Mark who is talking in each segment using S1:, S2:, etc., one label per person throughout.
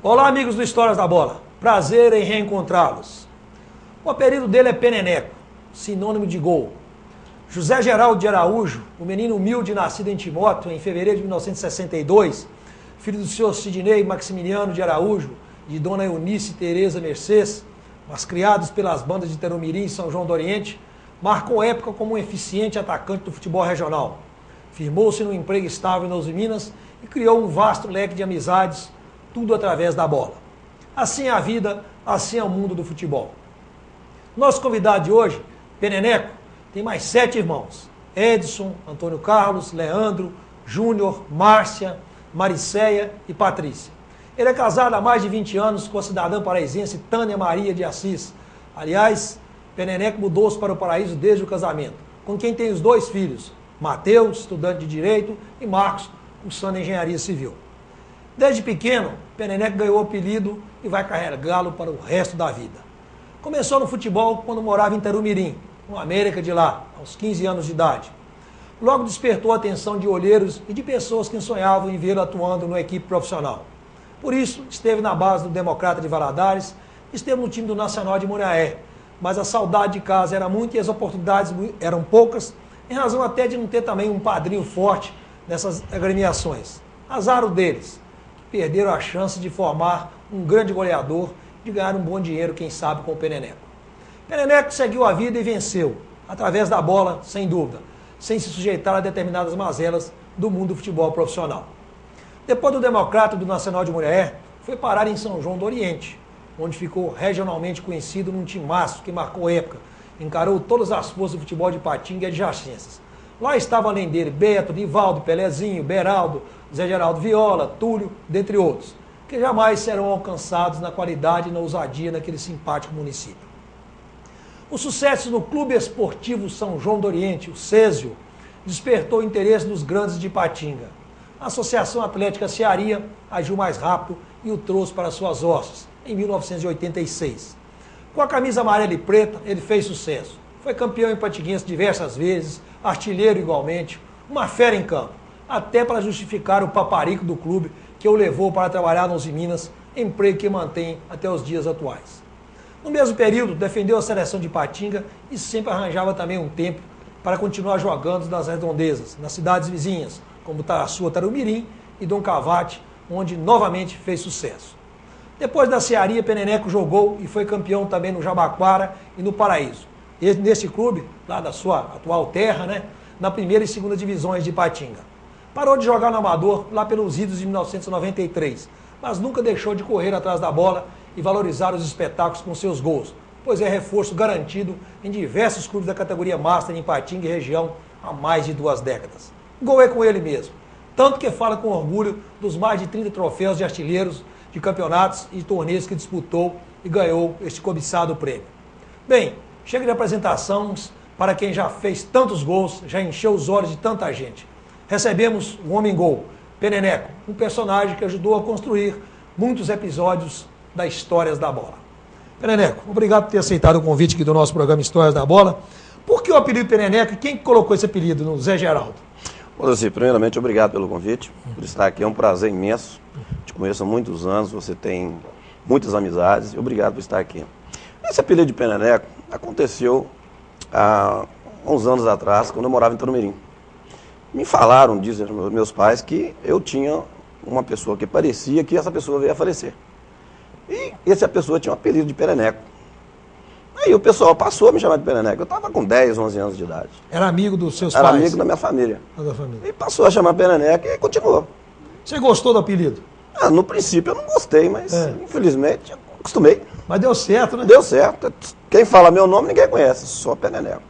S1: Olá, amigos do Histórias da Bola. Prazer em reencontrá-los. O apelido dele é Peneneco, sinônimo de gol. José Geraldo de Araújo, o menino humilde nascido em Timóteo em fevereiro de 1962, filho do senhor Sidney Maximiliano de Araújo e de dona Eunice Tereza Mercês, mas criados pelas bandas de Tarumirim e São João do Oriente, marcou época como um eficiente atacante do futebol regional. Firmou-se num emprego estável nas Minas e criou um vasto leque de amizades, tudo através da bola. Assim é a vida, assim é o mundo do futebol. Nosso convidado de hoje, Peneneco, tem mais 7 irmãos: Edson, Antônio Carlos, Leandro, Júnior, Márcia, Mariceia e Patrícia. Ele é casado há mais de 20 anos com a cidadã paraizense Tânia Maria de Assis. Aliás, Peneneco mudou-se para o Paraíso desde o casamento, com quem tem os 2 filhos, Mateus, estudante de Direito, e Marcos, cursando Engenharia Civil. Desde pequeno, Peneneco ganhou o apelido e vai carregá-lo para o resto da vida. Começou no futebol quando morava em Tarumirim, no América de lá, aos 15 anos de idade. Logo despertou a atenção de olheiros e de pessoas que sonhavam em vê-lo atuando numa equipe profissional. Por isso, esteve na base do Democrata de Valadares, esteve no time do Nacional de Muriaé, mas a saudade de casa era muita e as oportunidades eram poucas, em razão até de não ter também um padrinho forte nessas agremiações. Azar o deles, que perderam a chance de formar um grande goleador, de ganhar um bom dinheiro, quem sabe, com o Peneneco. Peneneco seguiu a vida e venceu, através da bola, sem dúvida, sem se sujeitar a determinadas mazelas do mundo do futebol profissional. Depois do Democrata do Nacional de Muriaé, foi parar em São João do Oriente, onde ficou regionalmente conhecido num timaço que marcou época, encarou todas as forças do futebol de Patinga e adjacências. Lá estavam além dele Beto, Nivaldo, Pelezinho, Beraldo, Zé Geraldo Viola, Túlio, dentre outros, que jamais serão alcançados na qualidade e na ousadia daquele simpático município. O sucesso no Clube Esportivo São João do Oriente, o Césio, despertou o interesse dos grandes de Patinga. A Associação Atlética Cearia agiu mais rápido e o trouxe para suas hostes, em 1986. Com a camisa amarela e preta, ele fez sucesso. Foi campeão em Patiguense diversas vezes, artilheiro igualmente, uma fera em campo, até para justificar o paparico do clube que o levou para trabalhar nos Minas, emprego que mantém até os dias atuais. No mesmo período, defendeu a seleção de Patinga e sempre arranjava também um tempo para continuar jogando nas redondezas, nas cidades vizinhas, como Taraçua, Tarumirim e Dom Cavate, onde novamente fez sucesso. Depois da Cearia, Peneneco jogou e foi campeão também no Jabaquara e no Paraíso. Nesse clube, lá da sua atual terra, na primeira e segunda divisões de Patinga. Parou de jogar no amador lá pelos idos de 1993, mas nunca deixou de correr atrás da bola e valorizar os espetáculos com seus gols, pois é reforço garantido em diversos clubes da categoria Master em Patinga e região há mais de 2 décadas. Gol é com ele mesmo, tanto que fala com orgulho dos mais de 30 troféus de artilheiros de campeonatos e torneios que disputou e ganhou este cobiçado prêmio. Bem, chega de apresentações para quem já fez tantos gols, já encheu os olhos de tanta gente. Recebemos o Homem-Gol, Peneneco, um personagem que ajudou a construir muitos episódios das Histórias da Bola. Peneneco, obrigado por ter aceitado o convite aqui do nosso programa Histórias da Bola. Por que o apelido Peneneco e quem colocou esse apelido no Zé Geraldo?
S2: Bom, assim, primeiramente, obrigado pelo convite, por estar aqui, é um prazer imenso. Te conheço há muitos anos, você tem muitas amizades e obrigado por estar aqui. Esse apelido de Peneneco aconteceu há uns anos atrás, quando eu morava em Tarumirim. Me falaram, dizem meus pais, que eu tinha uma pessoa que parecia que essa pessoa veio a falecer. E essa pessoa tinha um apelido de Peneneco. Aí o pessoal passou a me chamar de Peneneco. Eu estava com 10, 11 anos de idade.
S1: Era amigo dos seus pais?
S2: Era amigo da minha família.
S1: Da família.
S2: E passou a chamar Peneneco e continuou.
S1: Você gostou do apelido?
S2: No princípio eu não gostei, mas infelizmente eu acostumei.
S1: Mas deu certo, né?
S2: Deu certo. Quem fala meu nome ninguém conhece, só Peneneco.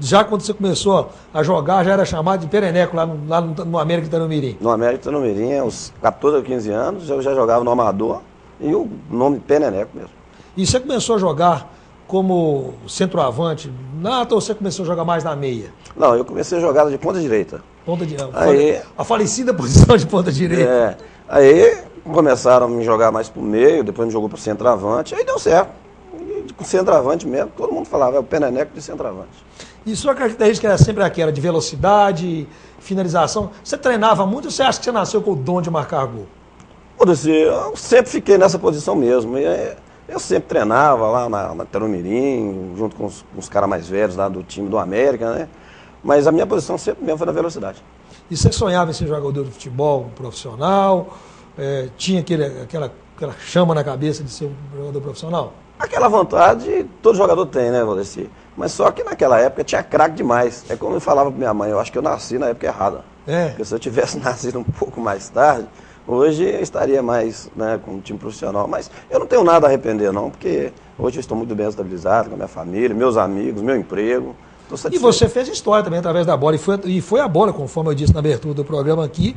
S1: Já quando você começou a jogar, já era chamado de Peneneco lá no América de Tarumirim?
S2: No América de Tarumirim, aos 14 ou 15 anos, eu já jogava no Amador e o nome Peneneco mesmo.
S1: E você começou a jogar como centroavante nato ou você começou a jogar mais na meia?
S2: Não, eu comecei a jogar de ponta direita. A
S1: falecida posição de ponta direita.
S2: Aí começaram a me jogar mais pro meio, depois me jogou pro centroavante, aí deu certo. Com centroavante mesmo, todo mundo falava, é o Peneneco de centroavante.
S1: E sua característica era sempre aquela de velocidade, finalização. Você treinava muito ou você acha que você nasceu com o dom de marcar gol?
S2: Eu sempre fiquei nessa posição mesmo. Eu sempre treinava lá na Tarumirim, junto com os caras mais velhos lá do time do América, né? Mas a minha posição sempre mesmo foi na velocidade.
S1: E você sonhava em ser jogador de futebol profissional? Tinha aquela chama na cabeça de ser um jogador profissional?
S2: Aquela vontade todo jogador tem, né, Valdeci? Mas só que naquela época tinha craque demais. É como eu falava pra minha mãe, eu acho que eu nasci na época errada. Porque se eu tivesse nascido um pouco mais tarde, hoje eu estaria mais, né, com um time profissional. Mas eu não tenho nada a arrepender, não, porque hoje eu estou muito bem estabilizado com a minha família, meus amigos, meu emprego.
S1: E você fez história também através da bola. E foi a bola, conforme eu disse na abertura do programa aqui,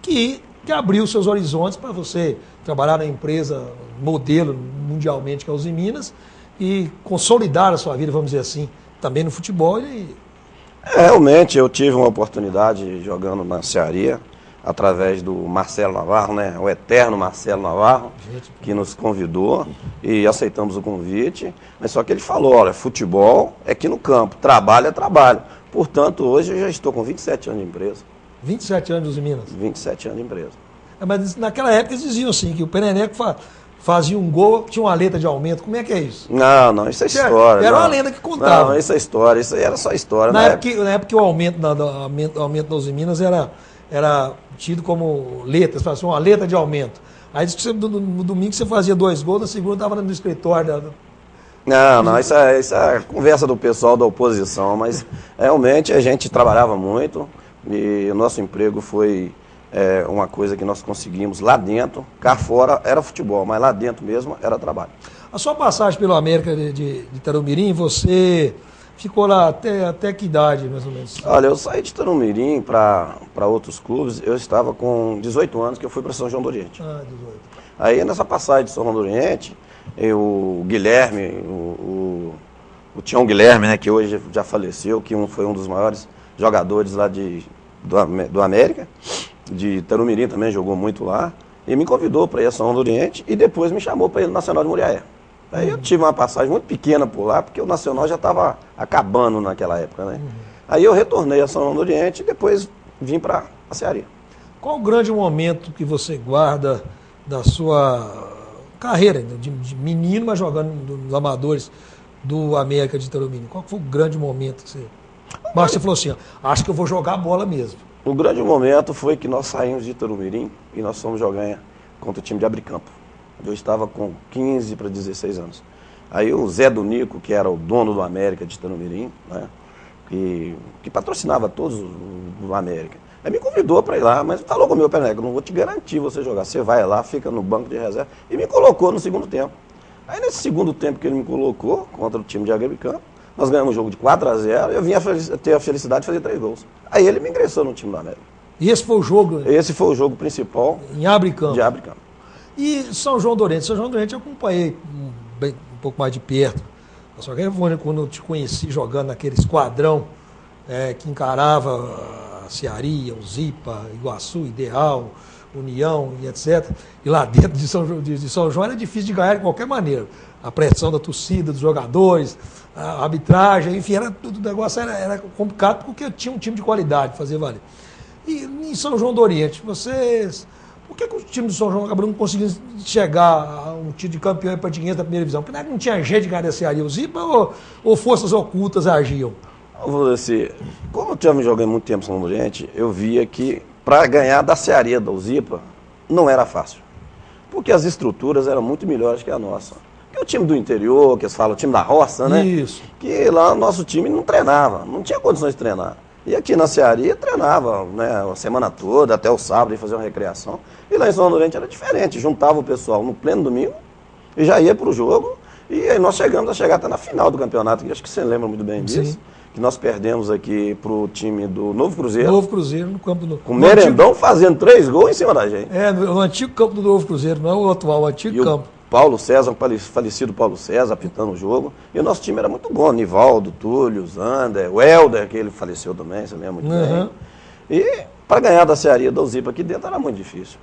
S1: que abriu seus horizontes para você trabalhar na empresa modelo mundialmente que é a Uzi Minas e consolidar a sua vida, vamos dizer assim, também no futebol.
S2: Realmente, eu tive uma oportunidade jogando na Cearia, através do Marcelo Navarro, né? O eterno Marcelo Navarro, que nos convidou e aceitamos o convite. Mas só que ele falou, olha, futebol é aqui no campo, trabalho é trabalho. Portanto, hoje eu já estou com 27 anos de empresa.
S1: 27 anos de Minas?
S2: 27 anos de empresa.
S1: Mas naquela época eles diziam assim, que o Peneneco fazia um gol, tinha uma letra de aumento. Como é que é isso?
S2: Não, isso é história.
S1: Era uma lenda que contava.
S2: Não, isso é história, isso aí era só história.
S1: Na época o aumento da Uzi Minas era tido como letras, uma letra de aumento. Aí disse que no domingo você fazia 2 gols, na segunda estava no escritório.
S2: Não, isso é conversa do pessoal da oposição, mas realmente a gente trabalhava muito e o nosso emprego foi uma coisa que nós conseguimos lá dentro. Cá fora era futebol, mas lá dentro mesmo era trabalho.
S1: A sua passagem pelo América de Tarumirim, você ficou lá até que idade, mais ou menos?
S2: Olha, eu saí de Tarumirim para outros clubes, eu estava com 18 anos que eu fui para São João do Oriente.
S1: 18.
S2: Aí nessa passagem de São João do Oriente, o Guilherme, o Tião Guilherme, né, que hoje já faleceu, que foi um dos maiores jogadores lá do América, de Tarumirim também, jogou muito lá, e me convidou para ir a São João do Oriente e depois me chamou para ir no Nacional de Muriaé. Aí eu tive uma passagem muito pequena por lá, porque o Nacional já estava acabando naquela época, né? Aí eu retornei a São João do Oriente e depois vim para a Cearia.
S1: Qual o grande momento que você guarda da sua carreira, de menino, mas jogando nos amadores do América de Tarumirim? Qual foi o grande momento que você... Mas você falou assim, acho que eu vou jogar a bola mesmo.
S2: O grande momento foi que nós saímos de Tarumirim e nós fomos jogar contra o time de Abricampo. Eu estava com 15 para 16 anos. Aí o Zé do Nico, que era o dono do América de Tarumirim, né, que patrocinava todos do América, aí me convidou para ir lá, mas falou comigo, Peneco, não vou te garantir você jogar. Você vai lá, fica no banco de reserva. E me colocou no segundo tempo. Aí nesse segundo tempo que ele me colocou contra o time de Abricampo, nós ganhamos um jogo de 4-0 e eu vim ter a felicidade de fazer 3 gols. Aí ele me ingressou no time do América.
S1: E esse foi o jogo?
S2: Esse foi o jogo principal.
S1: Em Abricampo?
S2: De Abricampo.
S1: E São João do Oriente? São João do Oriente eu acompanhei um pouco mais de perto. Só que quando eu te conheci jogando naquele esquadrão que encarava a Cearia, o Zipa, Iguaçu, Ideal, União e etc. E lá dentro de São João era difícil de ganhar de qualquer maneira. A pressão da torcida, dos jogadores, a arbitragem, enfim, o negócio era complicado porque tinha um time de qualidade para fazer valer. E em São João do Oriente, por que o time do São João acabou não conseguindo chegar a um título de campeão e partinguês da primeira divisão? Porque não tinha jeito de ganhar a Cearia o Zipa ou forças ocultas agiam?
S2: Eu vou dizer, como eu tinha jogado muito tempo em São João do Oriente, eu via que para ganhar da Cearia, da Zipa, não era fácil. Porque as estruturas eram muito melhores que a nossa. Porque o time do interior, que eles falam, o time da roça, né?
S1: Isso.
S2: Que lá o nosso time não treinava, não tinha condições de treinar. E aqui na Cearia treinava, né, a semana toda, até o sábado, e fazer uma recreação. E lá em São João do Oriente era diferente, juntava o pessoal no pleno domingo e já ia para o jogo. E aí nós chegamos a chegar até na final do campeonato, que acho que você lembra muito bem disso.
S1: Sim.
S2: Que nós perdemos aqui para o time do Novo Cruzeiro.
S1: Novo Cruzeiro, no campo do...
S2: Com o Merendão fazendo 3 gols em cima da gente.
S1: No antigo campo do Novo Cruzeiro, não é o atual, o antigo campo.
S2: Paulo César, o falecido Paulo César, apitando o jogo. E o nosso time era muito bom. Nivaldo, Túlio, Zander, o Helder, que ele faleceu também, você lembra muito bem. E para ganhar da Cearia, da Zipa aqui dentro era muito difícil.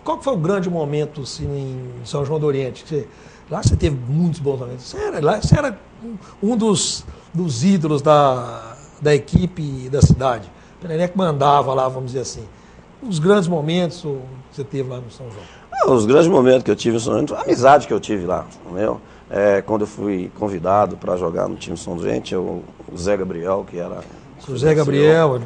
S1: Qual que foi o grande momento assim, em São João do Oriente? Lá você teve muitos bons momentos. Você era um dos ídolos da equipe e da cidade. O Peneneco mandava lá, vamos dizer assim. Os grandes momentos que você teve lá no São João.
S2: Os grandes momentos que eu tive em São João, a amizade que eu tive lá, entendeu? Quando eu fui convidado para jogar no time de São João, o Zé Gabriel, que era...
S1: O Zé Gabriel,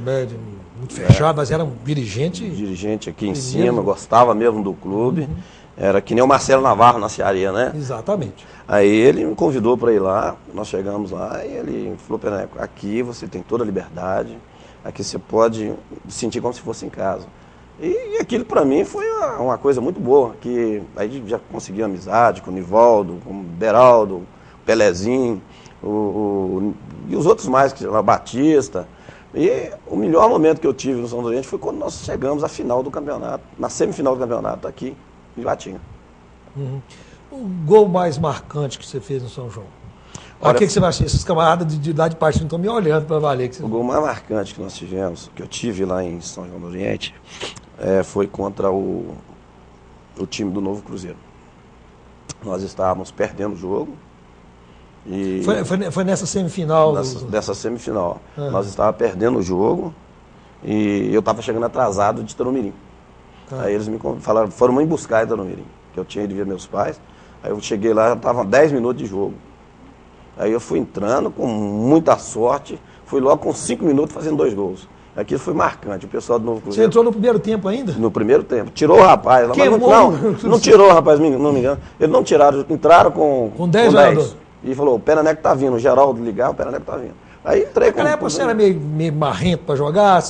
S1: muito fechado, mas era um dirigente...
S2: Dirigente aqui em cima, gostava mesmo do clube. Era que nem o Marcelo Navarro na Cearia, né?
S1: Exatamente.
S2: Aí ele me convidou para ir lá, nós chegamos lá e ele falou, Peneco, aqui você tem toda a liberdade, aqui você pode sentir como se fosse em casa. E aquilo para mim foi uma coisa muito boa, que aí já consegui amizade com o Nivaldo, com o Beraldo, o Pelezinho, e os outros mais, que o Batista. E o melhor momento que eu tive no São Doente foi quando nós chegamos à final do campeonato, na semifinal do campeonato aqui em Ipatinga.
S1: O gol mais marcante que você fez no São João? Olha, o que você vai achar? Esses camaradas de idade de partido estão me olhando para valer.
S2: O gol mais marcante que nós tivemos, que eu tive lá em São João do Oriente, foi contra o time do Novo Cruzeiro. Nós estávamos perdendo o jogo. E
S1: foi nessa semifinal?
S2: Dessa semifinal. Nós estávamos perdendo o jogo e eu estava chegando atrasado de Itarumirim. Aí eles me falaram, foram me buscar em Itarumirim, que eu tinha ido ver meus pais. Aí eu cheguei lá, já estava 10 minutos de jogo. Aí eu fui entrando com muita sorte, fui logo com 5 minutos fazendo 2 gols. Aquilo foi marcante, o pessoal do Novo Cruzeiro.
S1: Você entrou no primeiro tempo ainda?
S2: No primeiro tempo. Tirou o rapaz. Não tirou o rapaz, não me engano. Eles não tiraram, entraram com
S1: 10 jogadores.
S2: E falou, o Peneneco tá vindo, o Geraldo ligar, o Peneneco tá vindo. Aí entrei
S1: naquela época você era meio marrento para jogar,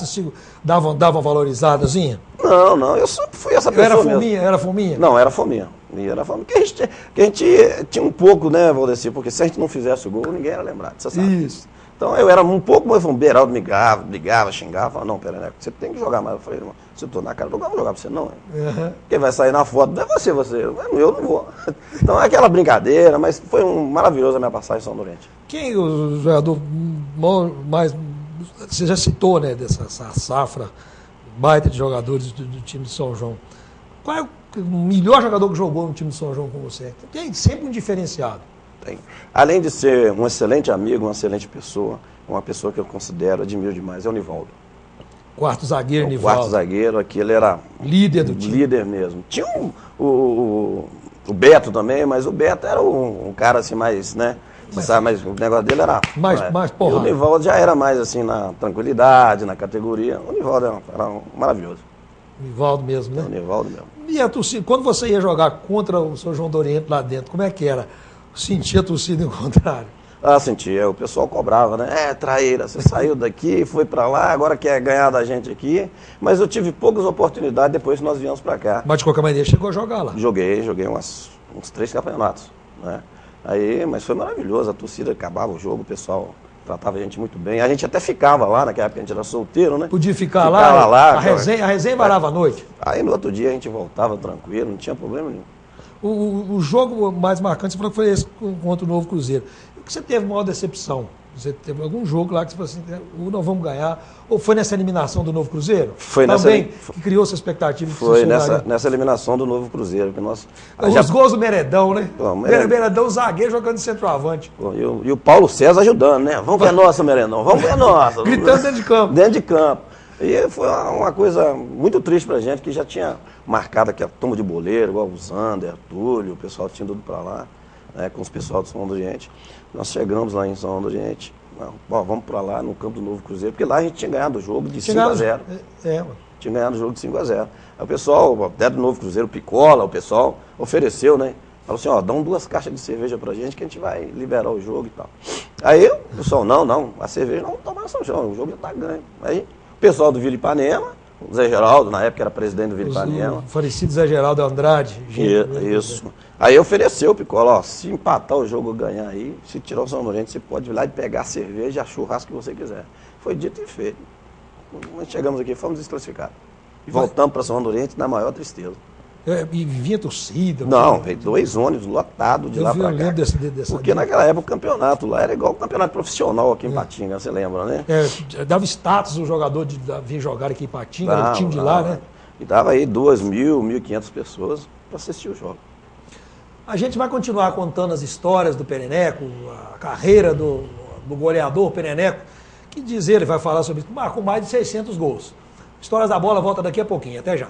S1: dava uma valorizadazinha?
S2: Não, eu sempre fui essa pessoa
S1: Era fominha?
S2: Não, era fominha. Porque a gente tinha um pouco, né, Valdeci, porque se a gente não fizesse o gol, ninguém era lembrado, você sabe.
S1: Isso.
S2: Então eu era um pouco mais, o Beraldo me brigava, xingava, falava, não, Peneneco, você tem que jogar mais. Eu falei, irmão, se eu tô na cara, eu não vou jogar pra você não. Quem vai sair na foto não é você. Eu não vou. Então é aquela brincadeira, mas foi maravilhosa a minha passagem em São Doente.
S1: Quem o jogador mais... Você já citou, né, dessa safra baita de jogadores do time de São João. Qual é o melhor jogador que jogou no time de São João com você? Tem sempre um diferenciado.
S2: Tem. Além de ser um excelente amigo, uma excelente pessoa, uma pessoa que eu considero, admiro demais, é o Nivaldo.
S1: Quarto zagueiro,
S2: Nivaldo. Quarto zagueiro, aqui ele era...
S1: Líder do time.
S2: Líder mesmo. Tinha o Beto também, mas o Beto era um cara assim mais, né? Mas o negócio dele era...
S1: Mais porra.
S2: E o Nivaldo já era mais assim na tranquilidade, na categoria. O Nivaldo era maravilhoso.
S1: Nivaldo mesmo, né?
S2: O Nivaldo mesmo.
S1: E a torcida, quando você ia jogar contra o São João do Oriente lá dentro, como é que era? Sentia a torcida em contrário?
S2: Sentia. O pessoal cobrava, né? Traíra, você saiu daqui, foi pra lá, agora quer ganhar da gente aqui. Mas eu tive poucas oportunidades depois que nós viemos pra cá.
S1: Mas de qualquer maneira chegou a jogar lá?
S2: Joguei uns 3 campeonatos, né? Mas foi maravilhoso, a torcida acabava o jogo, o pessoal tratava a gente muito bem. A gente até ficava lá, naquela época a gente era solteiro, né?
S1: Podia ficar lá, a resenha varava a noite.
S2: Aí no outro dia a gente voltava tranquilo, não tinha problema nenhum.
S1: O jogo mais marcante, você falou que foi esse contra o Novo Cruzeiro. O que você teve maior decepção? Você teve algum jogo lá que você falou assim, não vamos ganhar? Ou foi nessa eliminação do Novo Cruzeiro?
S2: Foi
S1: também, que criou essa expectativa?
S2: Foi nessa eliminação do Novo Cruzeiro. Que nós,
S1: os gols do Meredão, né? Meredão, zagueiro jogando de centroavante.
S2: E o Paulo César ajudando, né? Vamos ver a nossa, Meredão, vamos ver a nossa.
S1: Gritando dentro de campo.
S2: Dentro de campo. E foi uma coisa muito triste pra gente, que já tinha marcado aqui a turma de boleiro, igual o Zander, Túlio, o pessoal tinha ido pra lá, né, com os pessoal do São João do Oriente. Nós chegamos lá em São João do Oriente, vamos pra lá no campo do Novo Cruzeiro, porque lá a gente tinha ganhado o jogo de 5-0. Tinha ganhado o jogo de 5-0. Aí o pessoal, até do Novo Cruzeiro, Picola, o pessoal ofereceu, né? Falou assim, dão 2 caixas de cerveja pra gente que a gente vai liberar o jogo e tal. Aí o pessoal, não, a cerveja não toma São João, o jogo já tá ganho. Aí o pessoal do Vila Ipanema, o Zé Geraldo, na época era presidente do Vila Ipanema.
S1: O falecido Zé Geraldo Andrade.
S2: Isso. Aí ofereceu o Picola, se empatar o jogo, ganhar aí, se tirar o São Lourenço, você pode ir lá e pegar a cerveja, a churrasco que você quiser. Foi dito e feito. Nós chegamos aqui, fomos desclassificados. E voltamos para São Lourenço na maior tristeza.
S1: E vinha torcida?
S2: Não, veio 2 ônibus lotados de lá para cá. Porque naquela época o campeonato lá era igual o campeonato profissional aqui em Patinga, você lembra, né?
S1: Dava status o jogador de vir jogar aqui em Patinga, era o time de lá, né?
S2: E dava aí 2.000, 1.500 pessoas para assistir o jogo.
S1: A gente vai continuar contando as histórias do Peneneco, a carreira do goleador Peneneco, que dizer, ele vai falar sobre isso, marcou mais de 600 gols. Histórias da Bola volta daqui a pouquinho, até já.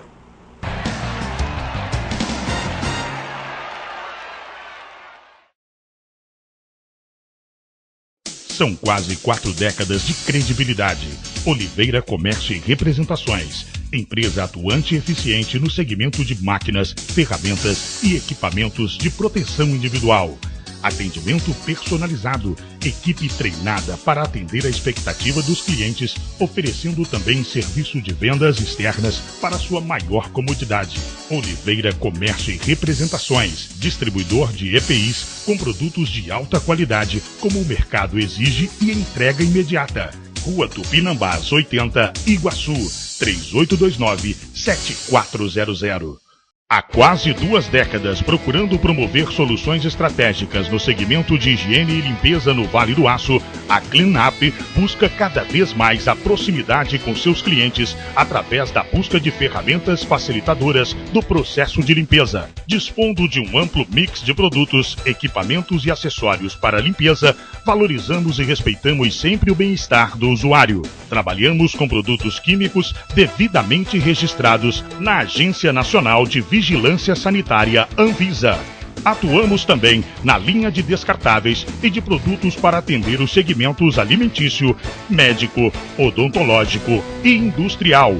S3: São quase 4 décadas de credibilidade. Oliveira Comércio e Representações. Empresa atuante e eficiente no segmento de máquinas, ferramentas e equipamentos de proteção individual. Atendimento personalizado, equipe treinada para atender a expectativa dos clientes, oferecendo também serviço de vendas externas para sua maior comodidade. Oliveira Comércio e Representações, distribuidor de EPIs com produtos de alta qualidade, como o mercado exige e entrega imediata. Rua Tupinambás 80, Iguaçu, 3829-7400. Há quase 2 décadas, procurando promover soluções estratégicas no segmento de higiene e limpeza no Vale do Aço, a Cleanup busca cada vez mais a proximidade com seus clientes através da busca de ferramentas facilitadoras do processo de limpeza. Dispondo de um amplo mix de produtos, equipamentos e acessórios para limpeza, valorizamos e respeitamos sempre o bem-estar do usuário. Trabalhamos com produtos químicos devidamente registrados na Agência Nacional de Vigilância Sanitária Anvisa. Atuamos também na linha de descartáveis e de produtos para atender os segmentos alimentício, médico, odontológico e industrial.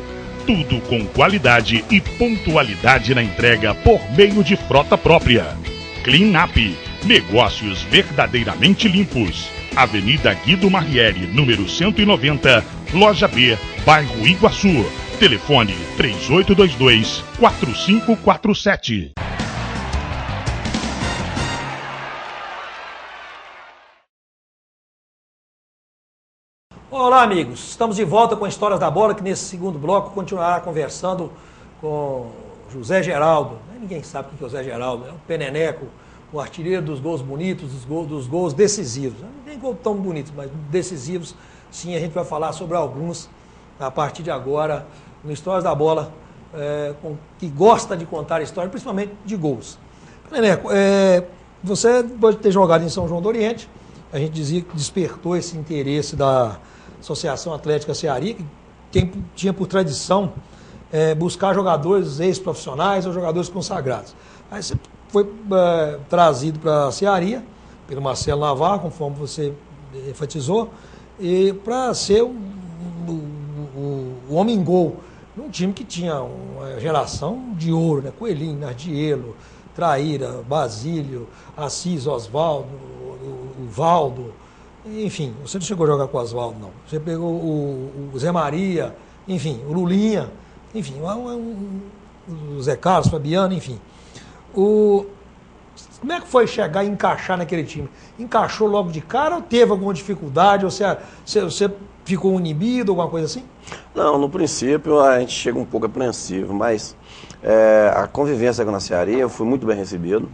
S3: Tudo com qualidade e pontualidade na entrega por meio de frota própria. Cleanup, negócios verdadeiramente limpos. Avenida Guido Marrieri, número 190, Loja B, bairro Iguaçu. Telefone 3822-4547.
S1: Olá, amigos. Estamos de volta com Histórias da Bola, que nesse segundo bloco continuará conversando com José Geraldo. Ninguém sabe quem que é o José Geraldo. É um peneneco, o artilheiro dos gols bonitos, dos gols decisivos. Não tem gol tão bonitos, mas decisivos. Sim, a gente vai falar sobre alguns a partir de agora no Histórias da Bola, que gosta de contar histórias, principalmente de gols. Peneneco, você pode ter jogado em São João do Oriente. A gente dizia que despertou esse interesse da Associação Atlética Cearia, que tinha por tradição buscar jogadores ex-profissionais ou jogadores consagrados. Aí você foi trazido para a Cearia, pelo Marcelo Navarro, conforme você enfatizou, e para ser o homem-gol num time que tinha uma geração de ouro, né? Coelhinho, Nardielo, Traíra, Basílio, Assis, Oswaldo, o Valdo, enfim, você não chegou a jogar com o Oswaldo, não. Você pegou o Zé Maria, enfim, o Lulinha, enfim, o Zé Carlos, Fabiano, enfim. Como é que foi chegar e encaixar naquele time? Encaixou logo de cara ou teve alguma dificuldade? Ou você ficou inibido, alguma coisa assim?
S2: Não, no princípio a gente chega um pouco apreensivo, mas a convivência com a Cearia eu fui muito bem recebido,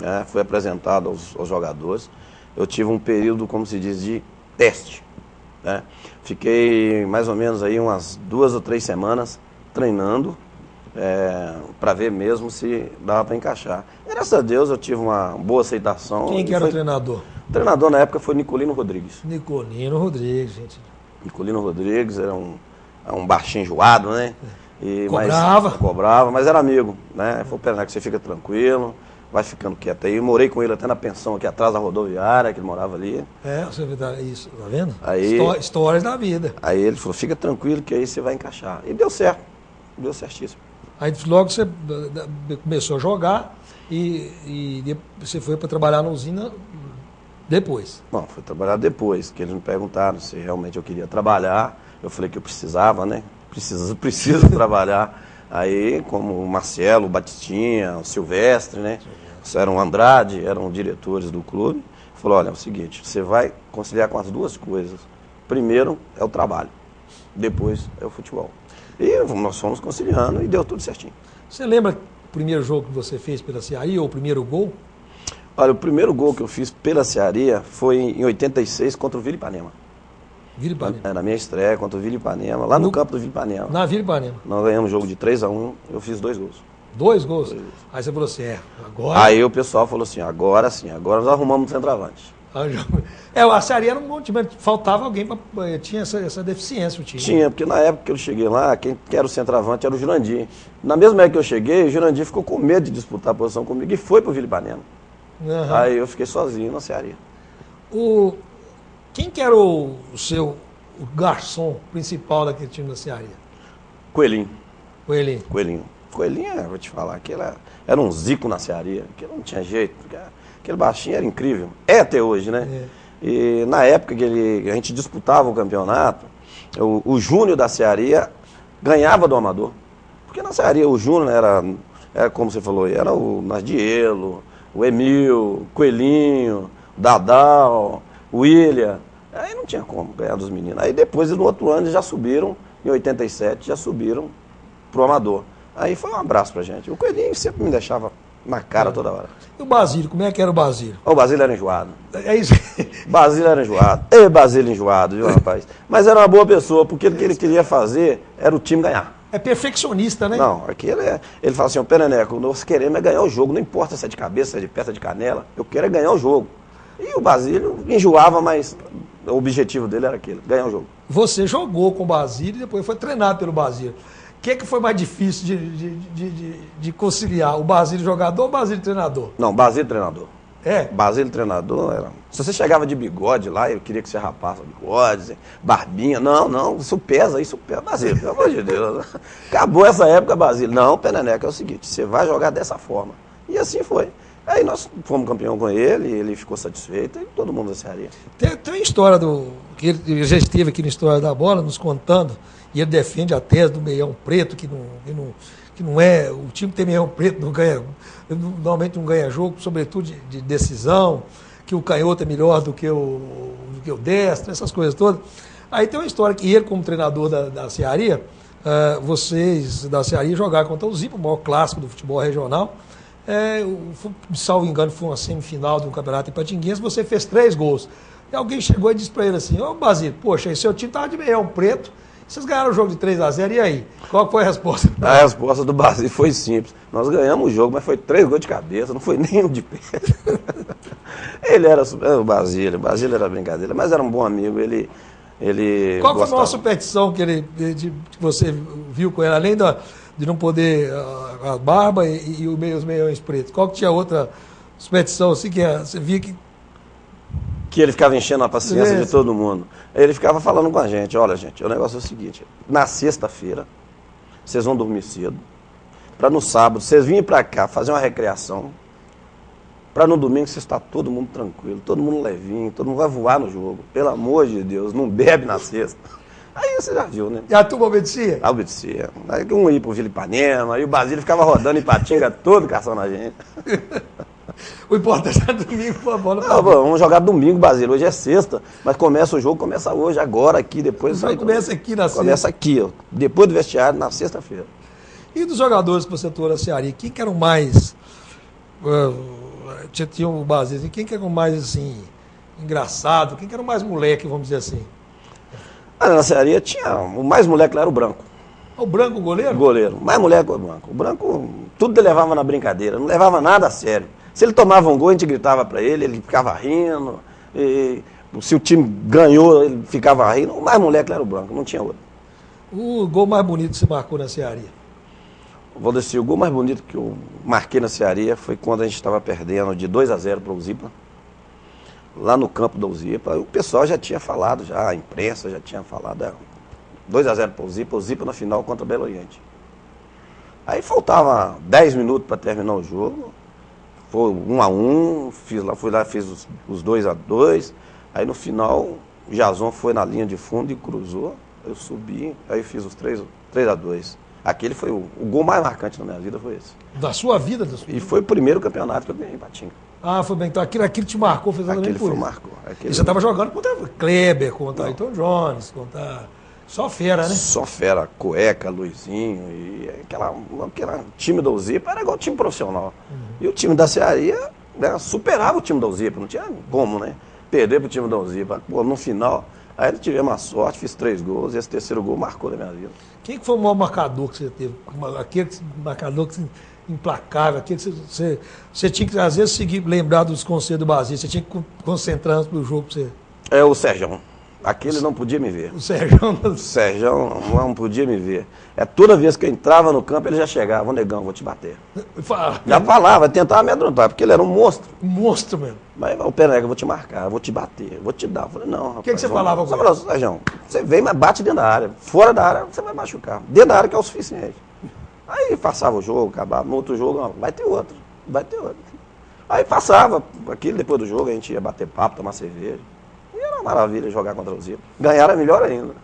S2: né? Fui apresentado aos jogadores. Eu tive um período, como se diz, de teste, né? Fiquei mais ou menos aí umas 2 ou 3 semanas treinando para ver mesmo se dava para encaixar. Graças a Deus eu tive uma boa aceitação.
S1: Quem que era o treinador?
S2: O treinador na época foi Nicolino Rodrigues.
S1: Nicolino Rodrigues, gente.
S2: Nicolino Rodrigues era um baixinho enjoado, né?
S1: Cobrava.
S2: Mas era amigo, né? Falou, Peneneco, você fica tranquilo, vai ficando quieto aí. Morei com ele até na pensão aqui atrás da rodoviária, que ele morava ali.
S1: Você vê isso, tá vendo?
S2: Aí,
S1: histórias da vida.
S2: Aí ele falou, fica tranquilo que aí você vai encaixar. E deu certo, deu certíssimo.
S1: Aí logo você começou a jogar e você foi para trabalhar na usina depois.
S2: Bom, fui trabalhar depois, que eles me perguntaram se realmente eu queria trabalhar. Eu falei que eu precisava, né? Preciso trabalhar. Aí, como o Marcelo, o Batistinha, o Silvestre, né? Eram o Andrade, eram diretores do clube. Falou, olha, é o seguinte, você vai conciliar com as 2 coisas. Primeiro é o trabalho, depois é o futebol. E nós fomos conciliando e deu tudo certinho.
S1: Você lembra o primeiro jogo que você fez pela Cearia, ou o primeiro gol?
S2: Olha, o primeiro gol que eu fiz pela Cearia foi em 86 contra o Vila Ipanema.
S1: Vila Ipanema.
S2: Na minha estreia contra o Vila Ipanema, lá no campo do Vila Ipanema.
S1: Na Vila Ipanema.
S2: Nós ganhamos o jogo de 3-1, eu fiz 2 gols.
S1: 2 gols? Aí você falou assim, agora...
S2: Aí o pessoal falou assim, agora sim, agora nós arrumamos um centroavante.
S1: A Cearia era um bom time, faltava alguém, tinha essa deficiência o time.
S2: Tinha, porque na época que eu cheguei lá, quem era o centroavante era o Jurandir. Na mesma época que eu cheguei, o Jurandir ficou com medo de disputar a posição comigo e foi pro Vila Ipanema. Aí eu fiquei sozinho na Cearia.
S1: Quem que era o garçom principal daquele time da Cearia?
S2: Coelhinho.
S1: Coelhinho.
S2: Coelhinho, vou te falar, que era um zico na Cearia, que não tinha jeito. Aquele baixinho era incrível. É até hoje, né? É. E na época que a gente disputava o campeonato, o Júnior da Cearia ganhava do Amador. Porque na Cearia o Júnior era como você falou, era o Nardielo, o Emil, Coelhinho, Dadal, o William. Aí não tinha como ganhar dos meninos. Aí depois, no outro ano, eles já subiram, em 87, já subiram pro Amador. Aí foi um abraço pra gente. O Coelhinho sempre me deixava na cara toda hora.
S1: E o Basílio, como é que era o Basílio?
S2: O Basílio era enjoado.
S1: É isso.
S2: Basílio era enjoado. Basílio enjoado, viu, rapaz? Mas era uma boa pessoa, porque o que ele queria fazer era o time ganhar.
S1: É perfeccionista, né?
S2: Não, aqui ele fala assim, Pereneco, nós queremos é ganhar o jogo, não importa se é de cabeça, se é de peça de canela, eu quero é ganhar o jogo. E o Basílio enjoava, mas o objetivo dele era aquele, ganhar o jogo.
S1: Você jogou com o Basílio e depois foi treinado pelo Basílio. O que foi mais difícil de conciliar? O Basílio jogador ou o Basílio treinador?
S2: Não, Basílio treinador.
S1: É?
S2: Basílio treinador era... Se você chegava de bigode lá, eu queria que você rapasse o bigode, barbinha. Não, isso pesa. Basílio, pelo amor de Deus. Acabou essa época, Basílio. Não, Pereneca, é o seguinte, você vai jogar dessa forma. E assim foi. Aí nós fomos campeão com ele ficou satisfeito e todo mundo acertaria.
S1: Tem uma história que ele já esteve aqui na História da Bola, nos contando, e ele defende a tese do meião preto, que não é, o time que tem meião preto normalmente não ganha jogo, sobretudo de decisão, que o canhoto é melhor do que o destro, essas coisas todas. Aí tem uma história que ele, como treinador da Cearia, vocês da Cearia jogaram contra o Zipa, o maior clássico do futebol regional. Salvo engano, foi uma semifinal de um campeonato em Patinguense, você fez 3 gols. E alguém chegou e disse para ele assim, Basílio, poxa, esse seu time estava de meião preto, vocês ganharam o jogo de 3-0, e aí? Qual foi a resposta?
S2: A resposta do Basílio foi simples. Nós ganhamos o jogo, mas foi 3 gols de cabeça, não foi nenhum de pé. Ele era o Basílio era brincadeira, mas era um bom amigo, ele
S1: Qual foi a maior superstição que você viu com ele, além de não poder a barba e os meiões pretos? Qual que tinha outra superstição assim que você via
S2: que ele ficava enchendo a paciência de todo mundo? Ele ficava falando com a gente, olha gente, o negócio é o seguinte, na sexta-feira vocês vão dormir cedo, para no sábado vocês virem para cá fazer uma recreação, para no domingo você estar todo mundo tranquilo, todo mundo levinho, todo mundo vai voar no jogo, pelo amor de Deus, não bebe na sexta. Aí você já viu, né?
S1: E a turma obedecia?
S2: Obedecia. Aí um ia pro Vila Ipanema, aí o Basílio ficava rodando Ipatinga todo, caçando a gente.
S1: O importante é domingo com a bola.
S2: Não, vamos jogar domingo, Basílio. Hoje é sexta, mas começa o jogo, começa hoje, agora, aqui, depois...
S1: Aí começa aqui na sexta.
S2: Começa aqui, ó, depois do vestiário, na sexta-feira.
S1: E dos jogadores que você atuou na Cearia, quem que era o mais... tinha o Basílio, quem que era o mais, assim, engraçado? Quem que era o mais moleque, vamos dizer assim?
S2: Na Cearia tinha... O mais moleque lá era o Branco.
S1: O Branco, o goleiro?
S2: O goleiro. O mais moleque era o Branco. O Branco, tudo ele levava na brincadeira, não levava nada a sério. Se ele tomava um gol, a gente gritava para ele ficava rindo. E se o time ganhou, ele ficava rindo. O mais moleque lá era o Branco, não tinha outro.
S1: O gol mais bonito que você marcou na Cearia?
S2: Valdeci, o gol mais bonito que eu marquei na Cearia foi quando a gente estava perdendo de 2-0 para o Zipa. Lá no campo do Zipa, o pessoal já tinha falado, a imprensa já tinha falado, 2-0 para o Zipa na final contra o Belo Oriente. Aí faltava 10 minutos para terminar o jogo, foi 1-1, fui lá, fiz os 2-2, aí no final o Jason foi na linha de fundo e cruzou, eu subi, aí fiz os 3-2. Aquele foi o gol mais marcante na minha vida, foi esse.
S1: Da sua vida?
S2: E foi o primeiro campeonato que eu ganhei em Patinga.
S1: Foi bem. Então aquilo te marcou, fez
S2: exatamente por isso. Marcou.
S1: E você estava jogando contra Kleber, contra Ayrton Jones, contra... Só fera, né?
S2: Só fera, Cueca, Luizinho, e aquela time da Uzipa era igual time profissional. E o time da Cearia, né, superava o time da Uzipa, não tinha como, né? Perder pro time da Uzipa. No final, aí tivemos uma sorte, fiz 3 gols, e esse terceiro gol marcou na minha vida.
S1: Quem foi o maior marcador que você teve? Aquele marcador implacável, aquele que você tinha que, às vezes, lembrar dos conselhos do Basílio, você tinha que concentrar no jogo pra você.
S2: É o Sérgio. Aquele não podia me ver.
S1: O Sérgio...
S2: O Sérgio não podia me ver. Toda vez que eu entrava no campo, ele já chegava, ô negão, vou te bater. Já falava, tentava me amedrontar, porque ele era um monstro.
S1: Um monstro mesmo.
S2: Mas o Peneca, eu vou te marcar, eu vou te bater, eu vou te dar. Eu falei, não, rapaz.
S1: O que você falava com ele?
S2: Falava, Sérgio, você vem, mas bate dentro da área. Fora da área, você vai machucar. Dentro da área que é o suficiente. Aí passava o jogo, acabava. No outro jogo, não, vai ter outro, vai ter outro. Aí passava aquilo, depois do jogo, a gente ia bater papo, tomar cerveja. E era uma maravilha jogar contra o Zipa. Ganhar era melhor ainda.